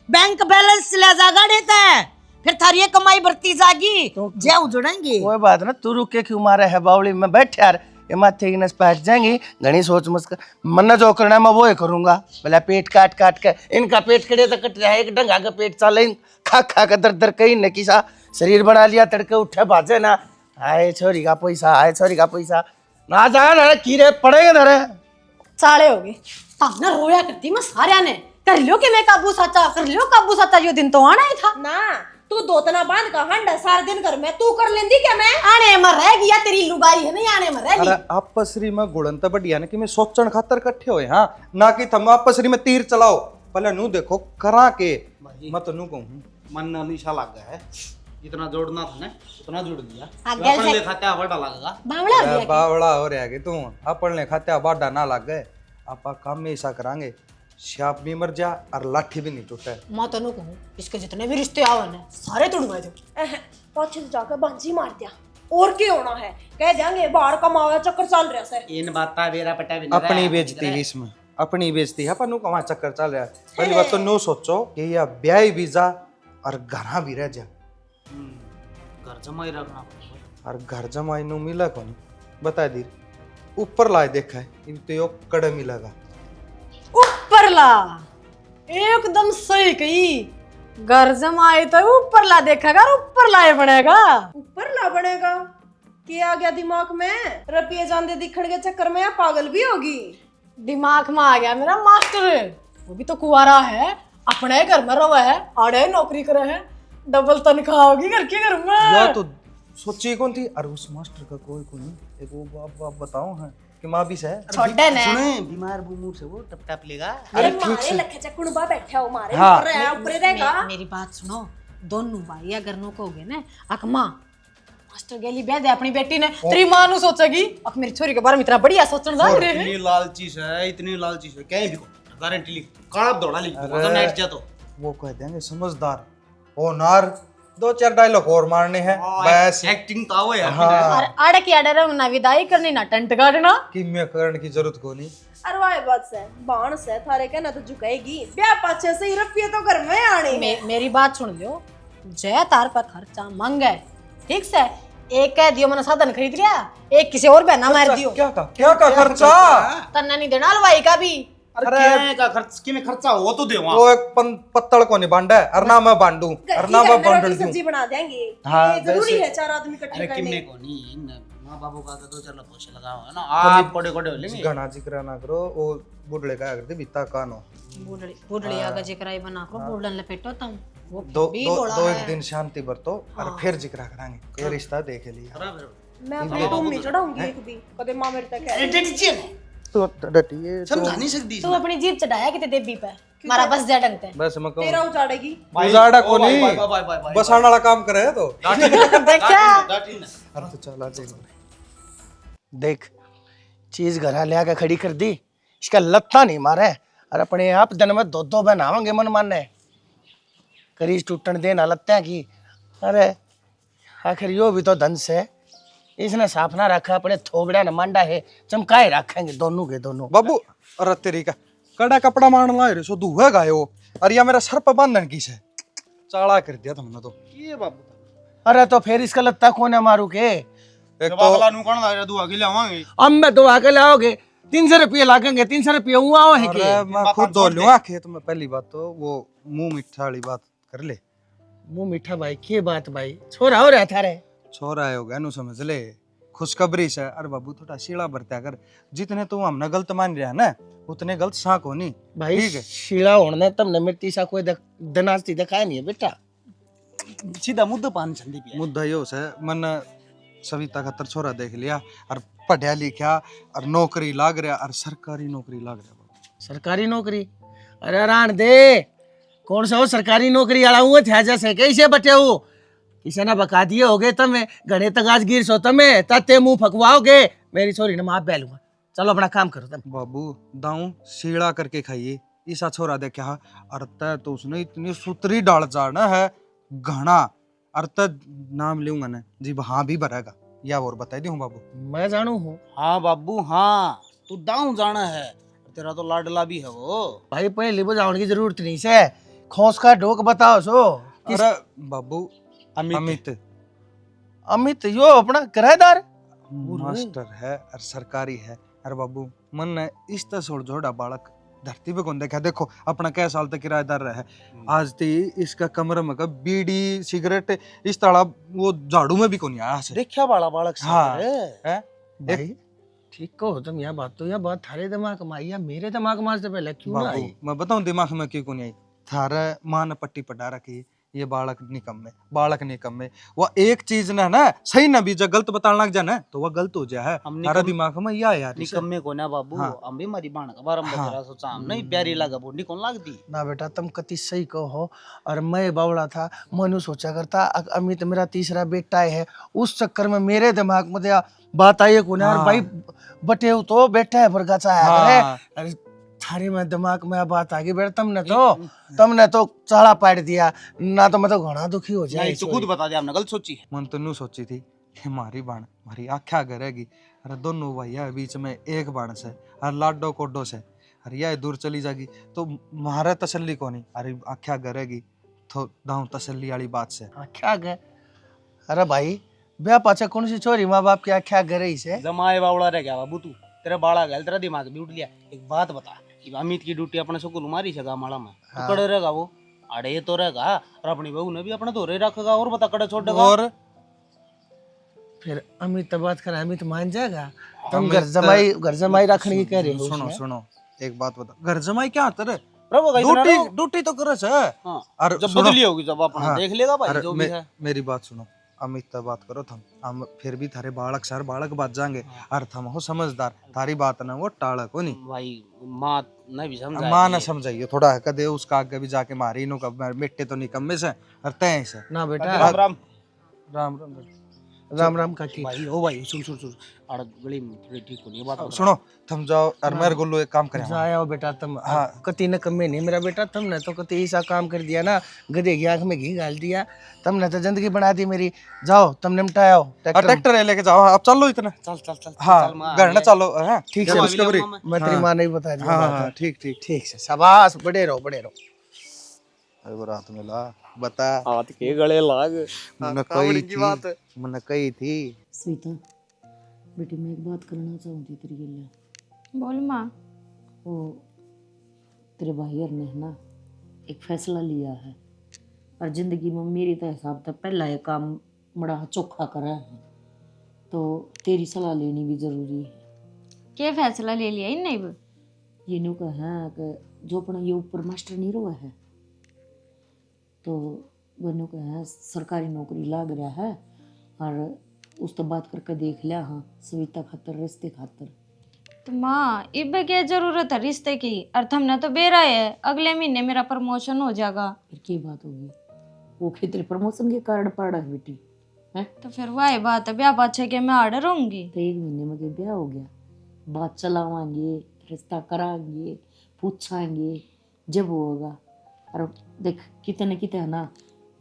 बैंक बैलेंस ले जागा देता है फिर थारी कमाई बढ़ती जागी जे उजड़ेंगे। कोई बात ना तू रुके क्यों मारे है बावली में बैठ यार ये माथे की नस बैठ जाएंगी घनी सोच मच कर मन जो करना है मैं वो ही करूंगा। भला पेट काट काट के इनका पेट कड़े तो कट रहा है एक डंगा का पेट चले खा खा कर दर दर कहीं न किसा शरीर बना लिया तड़के उठे भाजे ना आए छोरी का पैसा आए छोरी का पैसा ना जा ना कीड़े पड़ेंगे धरे साले हो गए ना रोया करती मैं सारे ने कर लियो कि मैं काबू साचा कर लियो काबू साचा यो दिन तो आना ही था ना तू दोतना बांध का हंडा सारा दिन कर मैं तू कर लेंदी क्या मैं आने में रह गया तेरी लुगाई है नहीं आने में रह अरे गई। आपसरी में गुड़न तो बढ़िया ना कि मैं सोचन खातर इकट्ठे होए हाँ ना कि तुम आपसरी में तीर चलाओ पहले नू देखो करा के मत नू कहूँ मन निशा लग गया है जितना जोड़ना था ना उतना जोड़ दिया आगे अपने से- ले खाते बड़ा लगेगा बावला हो गया बावड़ा हो रहा है तू अपन खाते बाडा ना लग गए आपा काम में ऐसा करांगे श्याप भी मर जा और लाठी भी नहीं टूटे। मैं तो नु कहूं इसके जितने भी रिश्ते आवे ने सारे तोड़वाए दो। पाछे से जाकर बांझी मार दिया और क्या होना है कह देंगे बाहर कमावे चक्कर चल रहा है इन बात बेरा पटा भी अपनी बेइज्जती है इसमें अपनी बेइज्जती है अपन कहाँ चक्कर चल रहा है। पहली बात तो नो सोचो कि यह ब्याह भी जा और घर भी रह जा घर जमाई रखना और घर जमाई नु मिला कौन बता दी ऊपर लाए देखा है इन तो यो कड़े मिलेगा ऊपर ला एकदम सही कही घर जमाए तो ऊपर ला देखेगा और ऊपर लाए बनेगा। ऊपर ला बनेगा क्या आ गया दिमाग में रुपये जान दिखण के चक्कर में या पागल भी होगी। दिमाग में आ गया मेरा मास्टर वो भी तो कुंवारा है अपने घर में रहा है आड़े नौकरी करे है डबल तनख्वाह होगी घर के घर में। या तो सोची कौन थी और उस मास्टर का कोई कोई नहीं एक वो बाप बताओ है कि माँ भी से छोड़े ने सुने बीमार बुमूर से वो टप टप लेगा। अरे मारे लखे चकुणबा बैठे हो मारे हाँ। ऊपर है ऊपर रहेगा। मेरी बात सुनो दोनों भाई अगर नो कहोगे ना अकमा मास्टर गेली ब्याह दे अपनी बेटी ने तेरी मां नु सोचेगी अब मेरी छोरी के बारे में इतना बढ़िया सोचने लग रहे हैं। इतनी लालची है इतनी लालची है कहीं भी गारंटी लिख काला दौड़ा लिख अरे। नाइट जा तो वो कह देंगे समझदार ओ नार दो चार डायलॉग और मारने हैं बस एक्टिंग तो आओ यार हाँ और आड़े की आड़े ना विदाई करनी ना टंट काटना कि मैं करने की जरूरत को नहीं। अरे वाह बात से बाण से थारे के ना तो झुकाएगी ब्याह पाछे से ही रुपये तो घर में आने हैं। मेरी बात सुन लियो जय तार पर खर्चा मांगे ठीक से एक कह दियो मैंने साधन खरीद लिया एक किसी और बहना मार दियो क्या का खर्चा तन्ना नहीं देना हलवाई का भी। अरे क्या का खर्च कि में खर्चा हो तो दे वहां वो एक पत्तल को नहीं बांटा है और ना मैं बांटू घर और की ना घर मैं में बांट रोटी दूं। सब्जी बना देंगे हाँ, ये जरूरी जैसे- है चार आदमी इकट्ठे अरे करने। किन्ने को नहीं इन मां बाबू का तो चलो पैसे लगाओ है ना आप कोड़े कोड़े हो लेंगे। घना जिक्र ना करो वो बुढ़ले का करते बिता कानो बुढ़ड़ी बुढ़ड़ी आगे जिक्राई बना को बुढ़न लपेटो तुम वो दो भी दो बोला दो है। एक दिन शांति बरतो और फिर जिक्र करांगे ये रिश्ता देख लिया। मैं अपनी टूम नहीं चढ़ाऊंगी एक भी कदे मां मेरे तक है अरे टेंशन है तो डटिए समझा नहीं सकती तू अपनी जीप चढ़ाया किते देवी पे मारा बस जा ढंग ते बस मैं तेरा कहूं उजाड़ेगी उजाड़ा को नहीं बाय बाय बाय बस आने वाला काम करे है तो देखा अरे तो चला जाए देख चीज घर ले आके खड़ी कर दी इसका लत्ता नहीं मारे और अपने आप दिन में दो दो बनावांगे मन माने करीज टूटन देना लत्ते की। अरे आखिर यो भी तो धन से इसने साफ ना रखा अपने थोबड़ा न मांडा है चमकाए रखेंगे दोनों के दोनों। बाबू अरे तेरी का कड़ा कपड़ा मारने लाए रे सो दुआ गायो और या मेरा सर पर बांधन की से चाला कर दिया तुमने तो ये बाबू अरे तो फिर इसका लत्ता कौन है मारू के एक जब तो अगला नु कौन ला दुआ के लावांगे अब मैं तो आके लाओगे 300 रुपये लागेंगे 300 रुपये हुआ है अरे के मैं खुद धो लूंगा खेत में। पहली बात तो वो मुंह मीठा वाली बात कर ले मुंह मीठा भाई के बात भाई छोरा हो रहा था रे छोरा है होगा नु समझ ले खुशखबरी से। अरे बाबू थोड़ा शीला बरत्या कर, जितने तू हमने गलत मान रहा ना उतने गलत साक होनी। भाई ठीक है। शीला होने तमने मिट्टी सा कोई दनास्ती दिखाया नहीं है बेटा। सीधा मुद्दा पान संदीप यार। मुद्दा यो से मन सविता खातर छोरा देख लिया और पढ़िया लिखा और नौकरी लाग रहा और सरकारी नौकरी लाग रहा बाबू। सरकारी नौकरी? अरे रान दे, कौन सा हो सरकारी नौकरी वाला हुआ थे जैसे कैसे बटे हो? किसी ने बका दिए होगे तमें घने तक आज गिर सो तमें तते मुंह फकवाओगे। मेरी छोरी ने माफ बैलूंगा, चलो अपना काम करो तुम। बाबू दाऊ शीला करके खाइए ईसा छोरा देखा और तय तो उसने इतनी सुतरी डाल चाड़ना है घना और तय नाम लूंगा ना जी हाँ भी भरेगा या और बता दूं बाबू। मैं जानू हूँ हाँ बाबू हाँ, तू दाऊ जाना है, तेरा तो लाडला भी है वो। भाई, पहले बुझाने की जरूरत नहीं से, खोस का ढोक बताओ सो। अरे बाबू अमित अमित यो अपना किराएदार मास्टर है और सरकारी है। अरे बाबू मन ने इस तरह छोड़ जोड़ा बालक धरती पे कौन देखा। देखो अपना कै साल तक किराएदार रहे, आज ती इसका कमरे में का बीड़ी सिगरेट इस तरह वो झाड़ू में भी कौन आया से। देखा बाला बालक से हाँ। है। भाई ठीक कहो तुम, यह बात तो यह बात थारे दिमाग में आई या मेरे दिमाग में से पहले क्यों ना बाबू आई? मैं बताऊं दिमाग में क्यों नहीं आई। थारा माँ ने पट्टी पटा रखी ये बालक निकम्मे वो एक चीज ना ना सही ना भी जब गलत बताने लग जाना तो वह गलत हो जाए। हम थारा दिमाग में यह यार निकम्मे को ना बाबू, हाँ। हम भी मारी बाण का बारम बतेरा सोचा हम नहीं प्यारी लगा बोडी कौन लागती ना बेटा तुम कति सही कहो। और मैं बावड़ा था, मनु सोचा करता अमित मेरा तीसरा बेटा है, उस चक्कर में मेरे दिमाग में तो बात आई को यार भाई बटे हो तो बेटा है पर गचा है। अरे थारे में दिमाग में बात आ गई बेटा, तुमने तो चाड़ा पाट दिया ना, तो मैं तो घना दुखी हो जाए। तो खुद बता दे हमने गलत सोची है। मन तो नू सोची थी कि हमारी बाण हमारी आख्या करेगी। अरे दोनों भैया बीच में एक बाण से और लाडो कोडो से अरे यह दूर चली जाएगी तो मारे तसल्ली को नहीं। अरे आख्या करेगी तो दाऊ तसल्ली वाली बात से। क्या गए? अरे भाई ब्याह पाछा कौन सी छोरी माँ बाप की आख्या गए से जमाए बावड़ा रह गया बाबू, तू तेरा बाड़ा गया, तेरा दिमाग भी उठ लिया। एक बात बता कि अमित की ड्यूटी अपने सुकुल मारी सका माला में तो कड़े रहेगा वो, अड़े तो रहेगा और अपनी बहू ने भी अपने धोरे रखेगा। और बता कड़े छोड़ देगा और फिर अमित बात कर, अमित मान जाएगा? तुम घर जमाई रखने की कह रहे हो? सुनो सुनो एक बात बता, घर जमाई क्या तेरे प्रभु का इतना रहो। ड्यूटी तो करे है। हाँ, और जब सुनो, बदली होगी जब अपना हाँ, देख लेगा भाई अरे जो भी है। मेरी बात सुनो, अमित तब बात करो थम, हम फिर भी थारे बालक सर बालक बात जाएंगे और थम हो समझदार, थारी बात ना वो टाड़ा को नहीं। भाई माँ ने भी समझा, माँ ना समझाइए थोड़ा है कदे उसका आगे भी जाके मारी नो कब मिट्टे तो निकम्मे से और तय से ना बेटा राम राम राम राम राम राम काकी। भाई हो भाई सुन सुन सुन अड़ गली में थोड़ी ठीक होनी है बात बता। सुनो थम जाओ और मेरे गुल्लू एक काम करें। जाओ बेटा तुम। हाँ। कति न कमे नहीं मेरा बेटा, तुमने तो कति ऐसा काम कर दिया ना, गधे की आंख में घी डाल दिया, तुमने तो जिंदगी बना दी मेरी। जाओ तुम निपटाओ ट्रैक्टर लेके जाओ। अब चलो इतना चल चल चल हाँ घर ना चलो। हाँ ठीक चलो, है खुशखबरी। मैं तेरी माँ नहीं बता दी। हाँ ठीक ठीक ठीक से शाबाश, बड़े रहो बड़े रहो। अरे रात में ला बता हाथ के गले लाग मन कही थी। सीता बेटी मैं एक बात करना चाहूँगी तेरे लिए। बोल माँ। वो तेरे भाई ने ना एक फैसला लिया है और जिंदगी में मेरी तो हिसाब से पहला ये काम बड़ा चोखा करा है, तो तेरी सलाह लेनी भी जरूरी है। क्या फैसला ले लिया इन नहीं? ये न्यू का है कि जो अपना ये ऊपर मास्टर नहीं रहा है तो बनो का है सरकारी नौकरी लाग रहा है और उस तो बात करके देख लिया। हाँ सविता खातर रिश्ते खातर। तो माँ इब क्या जरूरत है रिश्ते की? और हमने तो बेरा है, अगले महीने मेरा प्रमोशन हो जाएगा। फिर की बात होगी? वो खेतरी प्रमोशन के कारण पड़ा है बेटी है। तो फिर वही बात है, ब्याह पाछे के मैं आड़े रहूंगी। तो एक महीने में के ब्याह हो गया, बात चलावांगे, रिश्ता कराएंगे, पूछाएंगे जब वो होगा। और देख कितने कितने ना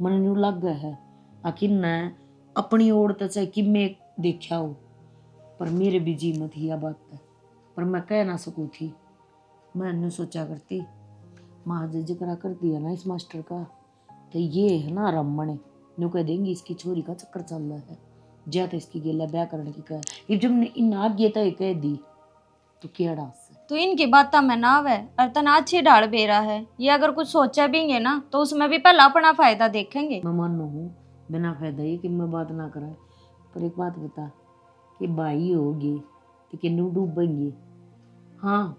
मन न्यू लग गया है आखिर न अपनी ओर तो चाहे कि मैं देखा हो, पर मेरे भी जी में थी यह बात है, पर मैं कह ना सकूँ थी। मैं न्यू सोचा करती माँ जिक्र कर दिया ना इस मास्टर का, तो ये है ना रमने न्यू कह देंगी इसकी छोरी का चक्कर चल रहा है, जा तो इसकी गेला ब्याह करने की कह। ये जब इन आज्ञा कह दी तो क्या डांस है। तो इनकी बात में ना आवे और तना अच्छी ढाल बेरा है। ये अगर कुछ सोचा भी है ना तो उसमें भी पहला अपना फायदा देखेंगे। मैं मानो हूँ बिना फायदा ये कि मैं बात ना करा, पर एक बात बता कि भाई होगी तो किन्नू डूबेंगे। हाँ,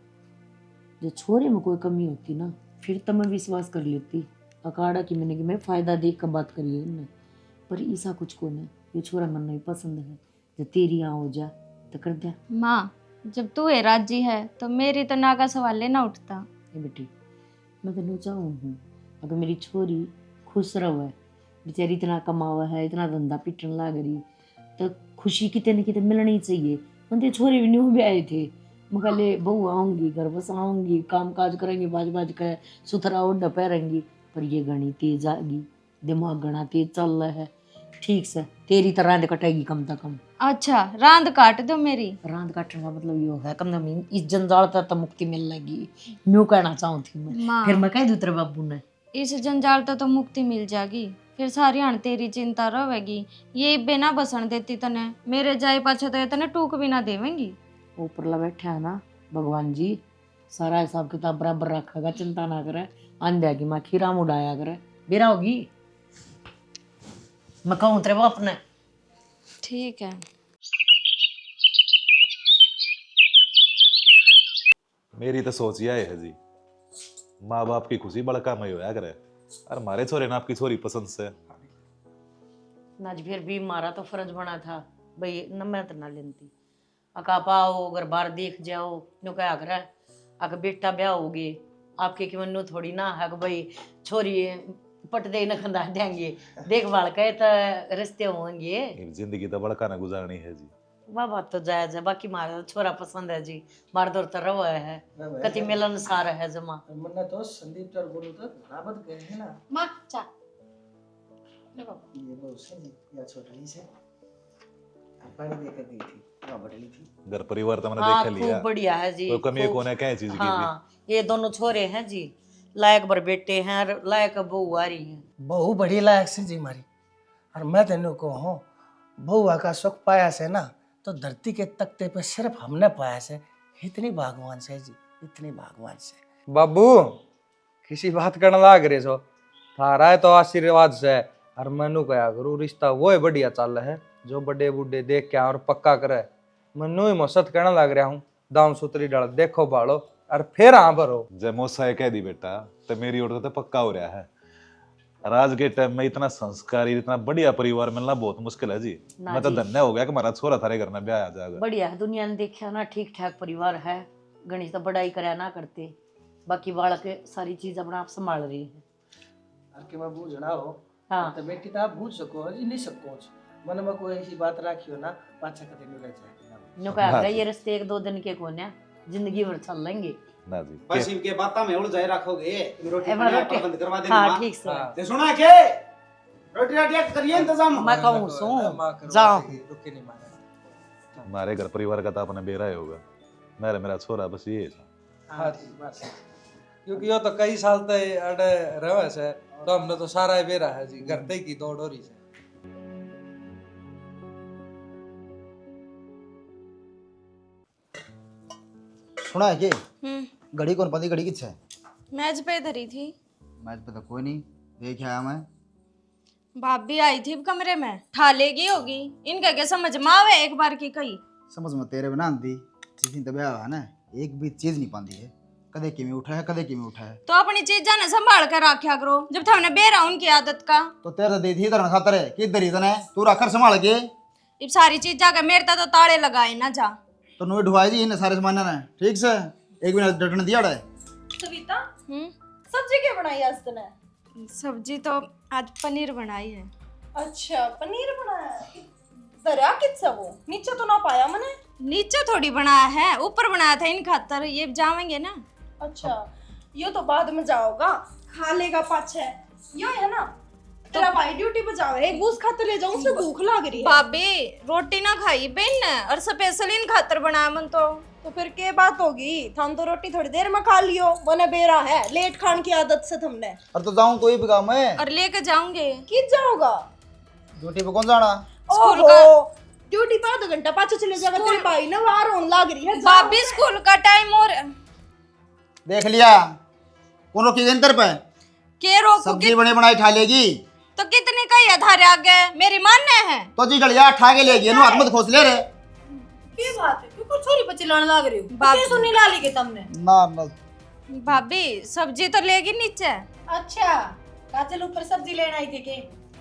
जो छोरे में कोई कमी होती ना फिर तो मैं विश्वास कर लेती। अकाड़ा की मैंने कि मैं फायदा देख कर बात करिए इनने, पर ऐसा कुछ को नहीं। ये छोरा मन नहीं पसंद है, जो तेरी यहाँ हो जा तो कर दिया। माँ, जब तू है राजी है तो मेरी तो ना का सवाल लेना उठता। ए बेटी, मैं तेन चाहूँ हूँ अगर मेरी छोरी खुश रहो है, बेचारी इतना कमावा है, इतना धंधा पिटन लाग रही, तो खुशी कितने न कितने मिलनी चाहिए। बंदे छोरे भी नहीं भी आए थे, मैं ले बहू आऊँगी, घर बस आऊँगी, काम काज करेंगी, बाज बाज कर सुथरा ओढ़ पहरेंगी। पर ये घनी तेज आगी, दिमाग घना तेज चल रहा है। ठीक से तेरी तरह रांद कटेगी कम से कम। अच्छा, रांद काट दो मेरी। रांद काटने का मतलब यो है कम से कम इस जंजाल तक तो मुक्ति मिल लगी, यूँ कहना चाहूँ थी मैं। माँ, फिर मैं कह दूँ तेरे बाबू ने इस जंजाल तो मुक्ति मिल जाएगी, फिर सारी हण तेरी चिंता रहेगी। ये बिना बसन देती तने, मेरे जाए पाछे तो तने टूक भी ना देवेंगी। ऊपर बैठा है ना भगवान जी, सारा हिसाब किताब बराबर रखेगा, चिंता ना करे। आंध्या की माँ खीरा उड़ाया करे, बेरा होगी। मैं कहूँ तेरे बाप ने। ठीक है। मेरी तो सोच यह है जी, माँ बाप की खुशी बड़का मई होया करे, और मारे छोरे ने आपकी छोरी पसंद से ना जी, फिर भी मारा तो फर्ज बना था भाई, न मैं तो ना लेती। अका पाओ अगर बाहर देख जाओ नो क्या करे, अगर बेटा ब्याह होगे आपके कि मनु थोड़ी ना है कि भाई छोरी पट दे न खंदा देंगे, देखभाल कहे तो रिश्ते होंगे। जिंदगी तो बड़का ना गुजारनी है जी। वाह बात तो जायज है, बाकी मारा छोरा पसंद है जी, मार दौर तो रवा है, कति मिलनसार है जमा। मैंने तो संदीप सर बोलो तो बराबर गए हैं ना। माँ चा ये वो से या छोटी से पानी देकर गई थी, वहाँ बटली थी। घर परिवार तो मैंने हाँ, देख लिया, खूब बढ़िया है जी। कोई कमी खूब- कोने क्या चीज की थी। हाँ, ये दोनों छोरे हैं जी, लायक बर बेटे हैं और लायक बहू आ रही है। बहु बड़ी लायक से जी मारी। और मैं तेनों को हूँ बहुआ का सुख पाया से ना, तो धरती के तख्ते पे सिर्फ हमने पाया से। इतनी भगवान से जी, इतनी भगवान से। बाबू किसी बात करने लाग रहे सो, थारा है तो आशीर्वाद से। और मैनू कया करू रिश्ता वो है बढ़िया चल है, जो बड़े बूढ़े देख के और पक्का करे। मनु ही मसत कहने लग रहा हूँ, दाम सूत्री डाल देखो बाड़ो और फिर हाँ भरो। जब मोसा कह दी बेटा तो मेरी ओर तो पक्का हो रहा है। और आज के टाइम में इतना संस्कारी इतना बढ़िया परिवार मिलना बहुत मुश्किल है जी। ना मैं तो जी। धन्य हो गया कि हमारा छोरा थारे घर में ब्याह आ जाएगा। बढ़िया है, दुनिया ने देखा ना ठीक ठाक परिवार है, गणेश तो बड़ाई करे ना करते, बाकी बालक सारी चीज अपना आप संभाल रही है। और के मैं बूझ रहा हो, हाँ, तो बेटी तो आप बूझ सको जी, नहीं सको मन में कोई ऐसी बात राखी हो ना, पाछा कदे नहीं रह जाए। नो कहा ये रिश्ते एक दो दिन के कोने जिंदगी भर चल लेंगे। ना जी बस इनके बातों में उलझाए रखोगे, रोटी ए, पानी रोटी- आप बंद करवा देना। हाँ माँ। ठीक से। ते सुना के रोटी राटी करिए इंतजाम। मैं कहूँ सो जाओ। रुके नहीं मारे। हमारे घर परिवार का तो आपने बेरा ही होगा, मेरा छोरा बस ये है। हाँ जी, बस। क्योंकि यो तो कई साल तक अड़े रहे से, तो हमने तो सारा ही बेरा है जी, घर तक की दौड़ हो रही है। सुना है कि घड़ी कौन पती घड़ी किस है? मैच पे धरी थी। मैच पे तो कोई नहीं देख आया मैं। भाभी आई थी कमरे में, ठा लेगी होगी, इनका क्या समझ में आवे एक बार की कही। समझ में तेरे बना दी जिस दिन तब है ना, एक भी चीज नहीं पाती है, कदे की में उठा है कदे की में उठा है। तो अपनी चीजा ने संभाल कर रखा करो, जब तुमने बेरा उनकी आदत का। तो तेरे तो दी थी तरह खातर है कि दरी तने तू रखर संभाल के। इब सारी चीजा का मेरे तो ताले लगाए ना जा। तो नुई ढुआई जी इन सारे सामान ने ठीक से, एक भी डटन दिया है। सविता, सब्जी क्या बनाई आज तूने? सब्जी तो आज पनीर बनाई है। अच्छा, पनीर बनाया है। दरिया कितना वो नीचे तो ना पाया मैंने। नीचे थोड़ी बनाया है, ऊपर बनाया था इन खातर, ये जावेंगे ना। अच्छा, यो तो बाद में जाओगा, खा लेगा पाछे। यो है ना, तेरा भाई ड्यूटी पे जावे, एक बूस खातर ले जाऊं, उसे भूख लग रही है। भाभी रोटी ना खाई बेन ने, और स्पेशल इन खातर बनाया मन तो फिर क्या बात होगी? थान तो रोटी थोड़ी देर में खा लियो, बने बेरा है, लेट खान की आदत से तुमने। और तो जाऊं कोई भी काम है और लेके जाऊंगे। किस जाओगा? ड्यूटी पे कौन जाना? स्कूल ओहो, ड्यूटी पे आधा घंटा पाछे चले जाएगा, तेरे भाई ने वार होने लग रही है। भाभी स्कूल का टाइम और देख लिया कौन रोकी इंतर पे? के रोको सब्जी बने बनाई ठा लेगी। तो कितनी कही है थारे आगे, मेरी मान्य है। तो जी गलिया ठा के ले गए नु हाथ मत खोस ले रे। की बात है, क्यों छोरी पर चिल्लाने लग रही हो? बाप- क्या सुनी लाली के तुमने? ना ना भाभी सब्जी तो लेगी नीचे। अच्छा, काजल ऊपर सब्जी लेना आई थी के?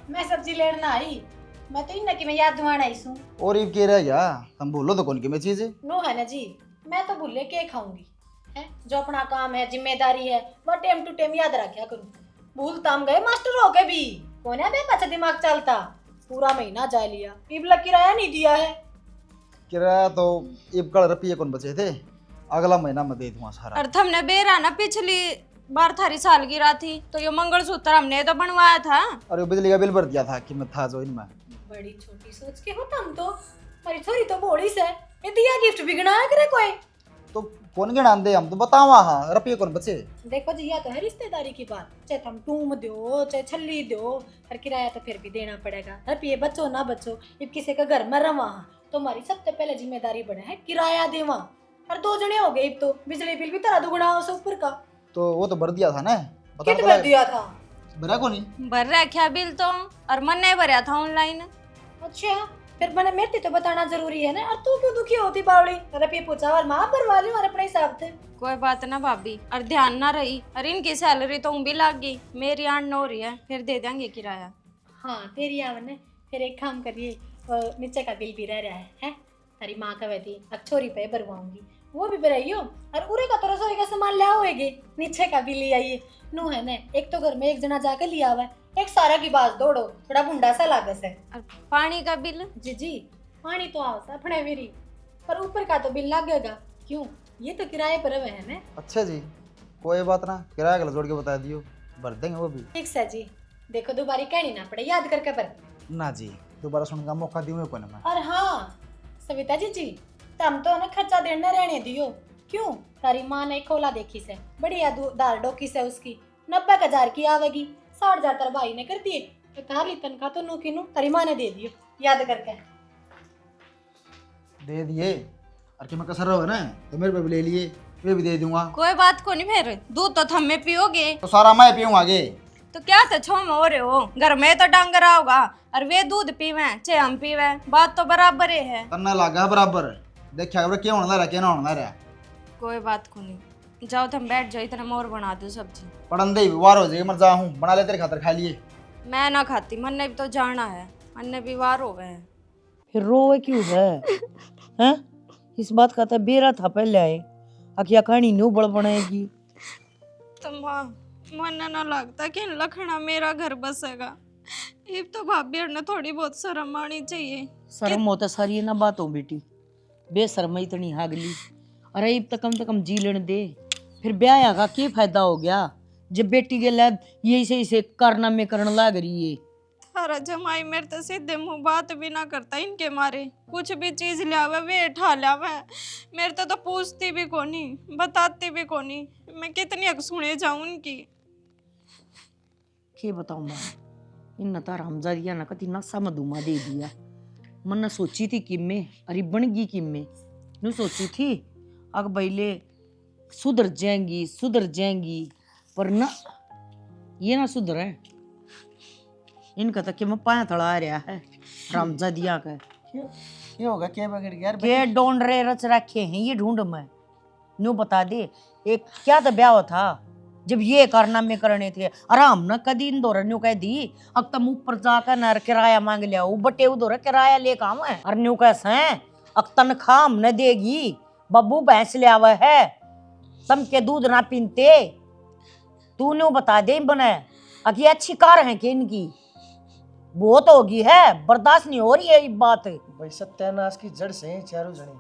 मैं सब्जी लेने ना आई, मैं तो इन्ना की मैं याद दुआन आई सू। और ये कह रहा क्या हम बोलो तो कौन की मैं चीज है। नो है ना जी, मैं तो भूले के खाऊंगी है, जो अपना काम है जिम्मेदारी है वह टाइम टू टाइम याद रखा करूँ। भूल ताम गए मास्टर हो के भी कौन है बे पचा दिमाग चलता। पूरा महीना जा लिया, इबला किराया नहीं दिया है। किराया तो एक कल रुपये कौन बचे थे, अगला महीना मैं दे दूंगा सारा। और तुमने बेरा ना पिछली बार थारी सालगिरह थी तो ये मंगलसूत्र हमने तो बनवाया था। और वो बिजली का बिल भर दिया था कि मैं था जो इनमें। बड़ी छोटी सोच के हो तुम तो, हमारी छोरी तो बोली से ये दिया गिफ्ट भी गिनाया करे कोई। तो कौन गिना दे, हम तो बताओ हाँ रुपये कौन बचे। देखो जी यह तो है रिश्तेदारी की बात, चाहे तुम टूम दो चाहे छल्ली दो, पर किराया तो फिर भी देना पड़ेगा। रुपये बचो ना बचो, अब किसी का घर में रवा तो हमारी सबसे पहले जिम्मेदारी बने है किराया देवा। और 2 जने हो गए, अब तो बिजली बिल भी तेरा दुगना हो ऊपर का। तो वो तो भर दिया था ना, कित भर दिया था? भरा को नहीं भर रखा बिल तो, और मन नहीं भरा था ऑनलाइन। अच्छा, फिर मैंने मेरे तो बताना जरूरी है ना। और तू क्यों दुखी होती बावड़ी? रुपये पूछा और माँ भरवा ली और अपने हिसाब से। कोई बात ना भाभी, और ध्यान ना रही, और इनकी सैलरी तो भी लग गई, मेरी आन हो रही है, फिर दे देंगे किराया। हाँ तेरी आवन है, फिर एक काम करिए, नीचे का बिल भी रह रहा है? तारी माँ का वैसी अब छोरी पे भरवाऊंगी, वो भी भराइयो। और उरे का तो रसोई का सामान ले आओगे, नीचे का भी ले आइए। नू है ना, एक तो घर में एक जना जाकर लिया हुआ है, एक सारा की बात दौड़ो, थोड़ा बुंडा सा लागस है। और पानी का बिल? जी जी, पानी तो आवसा अपने मेरी, पर ऊपर का तो बिल लगेगा। क्यों, ये तो किराए पर है ना। अच्छा जी, कोई बात ना, किराया का जोड़ के बता दियो, भर देंगे वो भी। ठीक है जी, देखो दोबारा कहनी ना पड़े, याद करके पर। ना जी, दोबारा सुनने का मौका दियो को मैं। और हाँ सविता जी तम तो ना खर्चा देने रहने दियो। क्यों, तारी माँ ने खोला देखी से, बढ़िया दार डोकी से उसकी 90,000 की आवेगी, 60,000 तार भाई ने कर दिए, तो तारी तनख्वाह तो नू तारी माँ ने दे दियो, याद करके दे दिए। और कि मैं कसर रहा ना तो मेरे पे भी ले लिए, वे भी दे दूंगा। कोई बात को नहीं, फिर दूध तो थम में पियोगे तो सारा मैं पीऊंगा आगे। तो क्या तो छो में हो रहे हो, घर में तो डंगर होगा और वे दूध पीवे चाहे हम पीवे, बात तो बराबर ही है। करना लगा बराबर, देखा क्या होना रहा क्या ना होना रहा। कोई बात को नहीं, जाओ तुम बैठ जाओ, इतना मोर बना दो सब्जी। पढ़न दे वार हो जाएगी, मर जा हूँ बना ले तेरे खातर खा लिए। मैं ना खाती, मन ने भी तो जाना है, मन ने भी वार हो गए। फिर रोए क्यों है? हैं? इस बात का तो बेरा था पहले आए, अकिया कहानी न्यू बड़ बनाएगी। तो माँ मन ना लगता कि लखना मेरा घर बसेगा, अब तो भाभी ने थोड़ी बहुत शर्म आनी चाहिए। शर्म होता सारी ना बात हो बेटी, बेशर्म इतनी हागली। अरे अब तक कम से कम जी लेने दे, फिर ब्याह का क्या फायदा हो गया जब बेटी के लिए यही से इसे कारनामे करने लग रही है। थारा जमाई मेरे तो सीधे मुंह बात भी ना करता, इनके मारे कुछ भी चीज लावे वे ठा लावे, मेरे तो पूछती भी कोनी, बताती भी कोनी, मैं कितनी हक सुने जाऊं उनकी। के बताऊं मैं, इन तार हमजादिया ना कति नशा मधुमा दे दिया। मन न सोची थी कि मैं अरे बन गई कि मैं नू सोची थी अग बैले सुधर जाएंगी, पर न ये ना सुधरे। इनका तो मैं पाया थड़ा आ रहा है रामजादिया का। ये होगा क्या बगड़ गया यार? के डोंडरे रच रखे हैं ये ढूंढ में, न्यू बता दे। एक क्या तो ब्याह था जब ये कारनामे करने थे, आराम न कदी इन दौर न्यू कह दी अब तम ऊपर जाकर न किराया मांग लिया, वो बटे उधर किराया ले काम है। और न्यू कैसे हैं अक तनख्वाह न देगी, बब्बू भैंस ले आवा है, तम के दूध ना पीनते। तू न्यू बता दे बने अकी अच्छी कार है कि इनकी बहुत होगी है, बर्दाश्त नहीं हो रही है ये बात। भाई सत्यानाश की जड़ से ही चारों जने।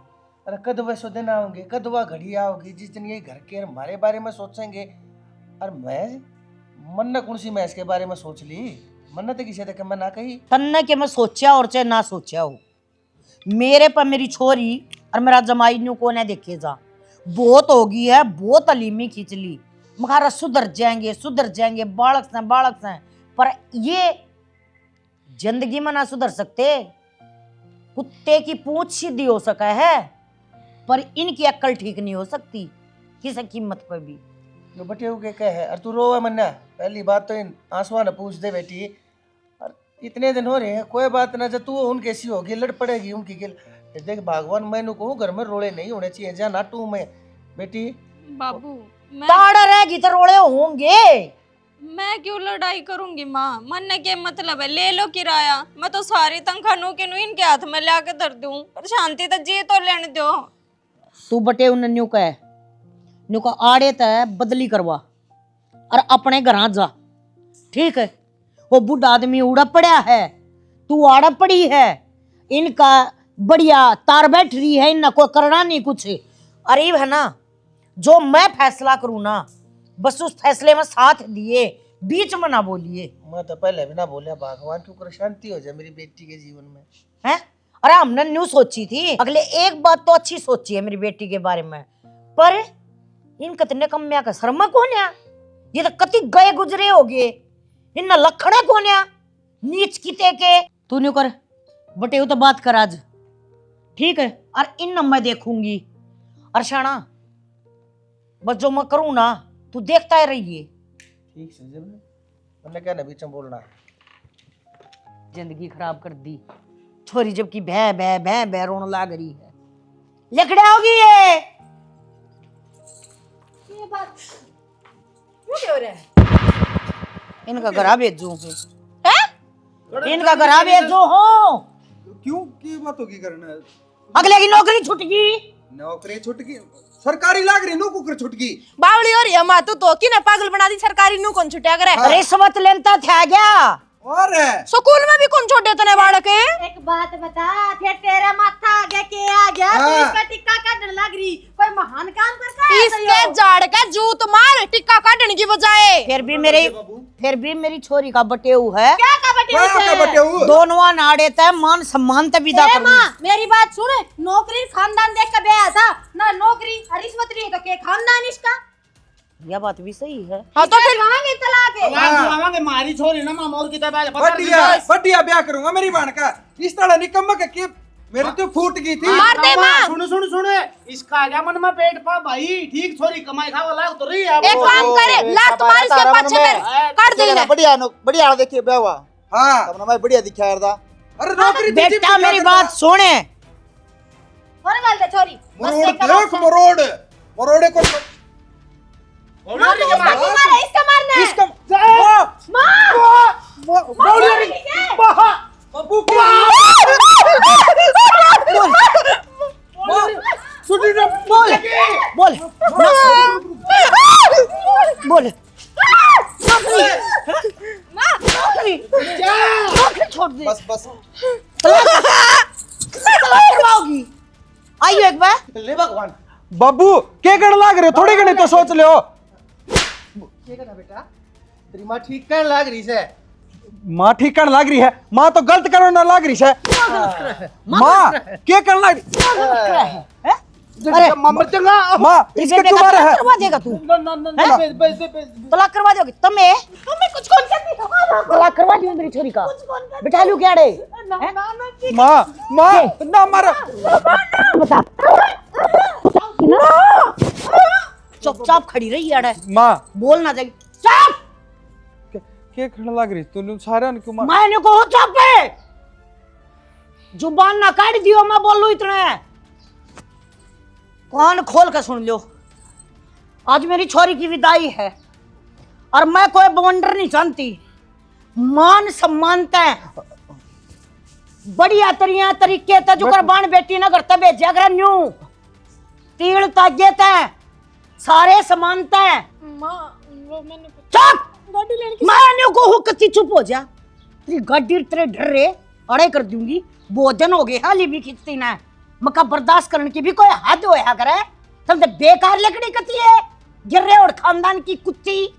अरे कद वैसो दिन आओगे, कद वह घड़ी आओगी जिस दिन ये घर के हमारे बारे में सोचेंगे। और मैं मन न कौन सी मैं इसके बारे में सोच ली, मन तो किसी तक मैं ना कही। तन्ने के मैं सोचा और चाहे ना सोचा हो, मेरे पर मेरी छोरी और मेरा जमाई न्यू को न देखे जा, बहुत होगी है, बहुत अलीमी खींच ली। मखारा सुधर जाएंगे बालक से, पर ये जिंदगी में ना सुधर सकते। कुत्ते की पूंछ सीधी हो सका है, पर इनकी अक्ल ठीक नहीं हो सकती किसी कीमत पर भी। तो बटे के कह है और तू रोवा मन्ना, पहली बात तो इन आंसुआ न पूछ दे बेटी, इतने दिन हो रहे हैं, कोई बात ना, जब तू उनके सी होगी लड़ पड़ेगी उनकी गिल। देख भगवान, मैंने कहूँ घर में रोले नहीं होने चाहिए, जा ना तू मैं बेटी। बाबू मैं ताड़ा रहेगी तो रोड़े होंगे। मैं क्यों लड़ाई करूंगी माँ? मन ने क्या मतलब है, ले लो किराया, मैं तो सारी तनख्वाह नू के नू इनके हाथ में ला के धर दूं, पर शांति तो जी तो लेने दो। तू बटे उन न्यू का है, न्यू का आड़े तय बदली करवा और अपने घर जा, ठीक है? वो बूढ़ा आदमी उड़ा पड़ा है, तू आड़ा पड़ी है, इनका बढ़िया तार बैठ रही है, इनका कोई करना नहीं कुछ। अरे है ना, जो मैं फैसला करूँ ना, बस उस फैसले में साथ दिए, बीच में ना बोलिए। मैं तो पहले भी ना बोलिया, भगवान की ऊपर शांति हो जाए मेरी बेटी के जीवन में, हैं? अरे हमने न्यू सोची थी, अगले एक बात तो अच्छी सोची है मेरी बेटी के बारे में, पर इन कितने कम्या का शर्मा कौन है? ये तो कति गए गुजरे हो गए, इन लखड़े कौन है? नीच किते के तू न्यू कर बटे तो बात कर आज, ठीक है? और इन मैं देखूंगी। अरशाना बस जो मैं करूँ ना तू देखता ही रहिए। ठीक से जब मैंने क्या ना बीच में बोलना। जिंदगी खराब कर दी छोरी, जबकि भै भै भै भै रोने लग रही है। लकड़ा होगी ये बात क्या हो रहा है? इनका घरा भेजू है, इनका घरा भेजो हो। क्यों की बात होगी करना? अगले की नौकरी छूट गई, नौकरी छूट गई, सरकारी लाग रही नौकरी छूट गई। बावली और ये माँ तो की ना पागल बना दी, सरकारी नू कौन छुट्या करे? रिश्वत लेता था क्या? और स्कूल में भी कौन छोड़े तने बालक के? एक बात बता, फिर तेरा माथा आगे के आ गया तो इसका टिक्का काटने लग रही, कोई महान काम करता है? इसके जाड़ का जूत मार टिक्का काटने की बजाय। फिर भी मेरी छोरी का बटेऊ है। क्या का बटे? दोनों नाड़े तय मान सम्मान तय विदा कर। माँ मेरी बात सुन, नौकरी खानदान देख कर ब्याह था ना, नौकरी रिश्वत रही है तो के खानदान इसका? यह बात भी सही है। हाँ तो फिर मांगे तलाक है। दिलावांगे, मारी छोरी ना मां मोर की तबाल बढ़िया बढ़िया ब्याह करूंगा मेरी बहन का। इस तरह निकम्मा के मेरी तो फूट गई थी। मार दे माँ। सुन इसका क्या मन में पेट पा भाई, ठीक छोरी कमाई खावा लाग तो रही है। एक काम करे, लात मार इसके पाछे में काट देना। बढ़िया बढ़िया देखिए ब्याह हुआ। हाँ तब ना मैं बढ़िया दिखा यार दा। अरे नौकरी बेटा मेरी बात सुने, और गाल दे छोरी मरोड़ देख, मरोड़ मरोड़े को इसका मारना है। इसका बब्बू की बोल बोल नौकरी छोड़ दे, बस तलाक करवाओगी? आइयो एक बार। ले भगवान, बाबू के गण लाग रहे, थोड़ी गणी तो सोच ले हो। बेटा तेरी माँ ठीक कर लाग रही से। माँ ठीक करने लाग रही है, माँ तो गलत करने लाग रही है। माँ क्या करना? अरे माँ इसके क्यों मारे है? करवा देगा तू? तलाक करवा दोगे? तुम्हें कुछ कौन करती? तलाक करवा दी मेरी छोरी का, बिठा लू क्या रे? माँ ना मारो। बता चुपचाप खड़ी रही यार, माँ बोल ना जाएगी। चुप, क्या करने लाग रही तू? सारे क्यों मार? मैंने को चुप है, जुबान ना काट दियो, मैं बोल लू इतना है। कान खोल कर सुन लो, आज मेरी छोरी की विदाई है और मैं कोई बवंडर नहीं जानती, मान सम्मानता है बढ़िया तरीके ते जो बाण बेटी ना करता भेजा कर न्यू तील ताजे ते सारे समानता है। चुप, मैं को हो कच्ची चुप हो जा, तेरी गाड़ी तेरे डर रे अड़े कर दूंगी। भोजन हो गए हाली भी खिंचती ना, मका बर्दाश्त करने की भी कोई हद होया करे। तुम तो बेकार लकड़ी कती है, गिर्रे और खानदान की कुत्ती।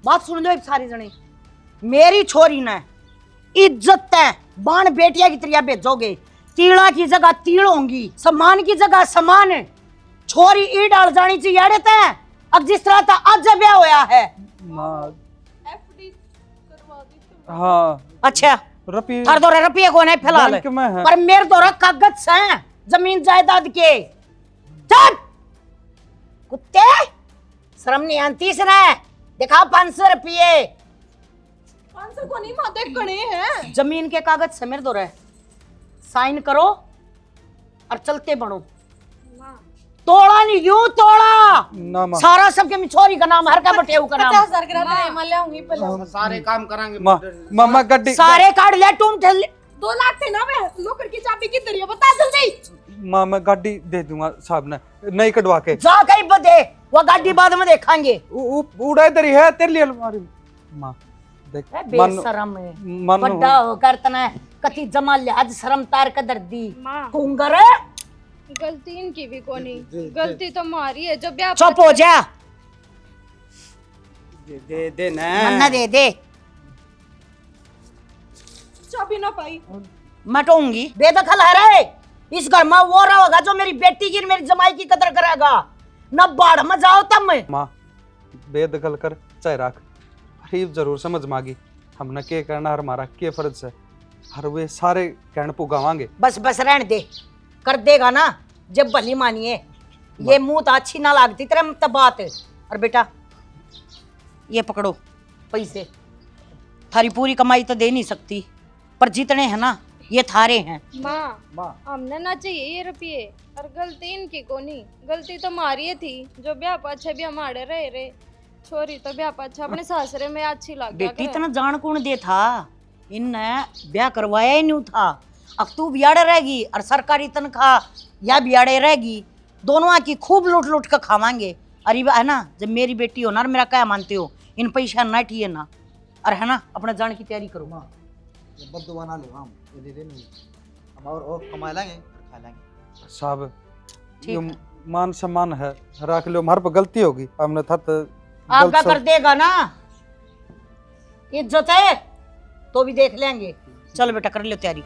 बात सुन लो सारी जने, मेरी छोरी ने इज्जत है बाण बेटिया की तरिया भेजोगे, तीड़ा की जगह तीड़ होंगी, सम्मान की जगह समान। छोरी ई डाल जानी चाहिए अड़े ते, अब जिस तरह था आज ब्याह होया है। हाँ अच्छा रुपये थार दौरा रुपये को नहीं फिलहाल, बैंक में है। पर मेरे दौरा कागज से जमीन जायदाद के। चल कुत्ते, शर्म नहीं आती इसने, दिखा 500 रुपये। आंसर को नहीं माँ देख कणे हैं। जमीन के कागज समेर दो रहे, साइन करो और चलते बढ़ो। तोड़ा नहीं यूं तोड़ा ना माँ सारा सबके मिछोरी का नाम, हर का बटेऊ का नाम, 50,000 करा दे मैं ले आऊंगी पहले। सारे काम करांगे माँ मामा गड्डी सारे कार्ड ले तुम ठेल 2 लाख थे ना मैं, लोकर की चाबी किधर है बता जल्दी। माँ मैं गाड़ी दे दूंगा साहब ने, नहीं कटवा के। जा कहीं बदे, वो गाड़ी बाद में देखेंगे। उड़ा इधर ही है तेरे लिए अलमारी में। माँ देख बेशरम है, मन बड़ा होकर तना कति जमा लिहाज शर्म तार का दर्दी माँ कुंगर। गलती इनकी भी कोनी, गलती तो हमारी है। जब ब्याह चुप हो जा, दे दे ना मन्ना दे दे, चाबी ना पाई। मटोंगी बेदखल है रे। इस घर में वो रहेगा जो मेरी बेटी की मेरी जमाई की कदर करेगा, न बाढ़ में जाओ तब मैं। माँ बेदखल कर चाहे रख, गरीब जरूर समझ मांगी, हमने के करना और हमारा के फर्ज है, हर वे सारे कहन पुगावांगे। बस बस रहने दे, कर देगा ना जब भली मानिए। ये मुंह तो अच्छी ना लगती तेरे तब बात है। और बेटा ये पकड़ो पैसे, थारी पूरी कमाई तो दे नहीं सकती, पर जितने हैं ना ये थारे हैं। माँ हमने ना चाहिए ये रुपये, और गलती इनकी कोनी, गलती तो हमारी थी। जो ब्याह पाछे भी हमारे रहे रे, छोरी तो ब्याह पाछे अपने सासरे में अच्छी लग गया बेटी इतना जान कौन दे था, इनने ब्याह करवाया ही नहीं था। अब तू बियाड़े रहेगी और सरकारी तनख्वाह या बियाड़े रहेगी, दोनों की खूब लूट लूट कर खावांगे। अरे है ना, जब मेरी बेटी हो ना, मेरा क्या मानते हो, इन पैसा ना ठिए ना, और है ना अपने जान की तैयारी करो। ये बद्दुआ ना ले हम, ये दे दे नहीं, हम और कमा लेंगे और खा लेंगे। साहब ठीक ये है। मान सम्मान है, रख लो, हमारे पर गलती होगी, हमने था आपका कर देगा ना, इज्जत है तो भी देख लेंगे। चलो बेटा कर लो तैयारी।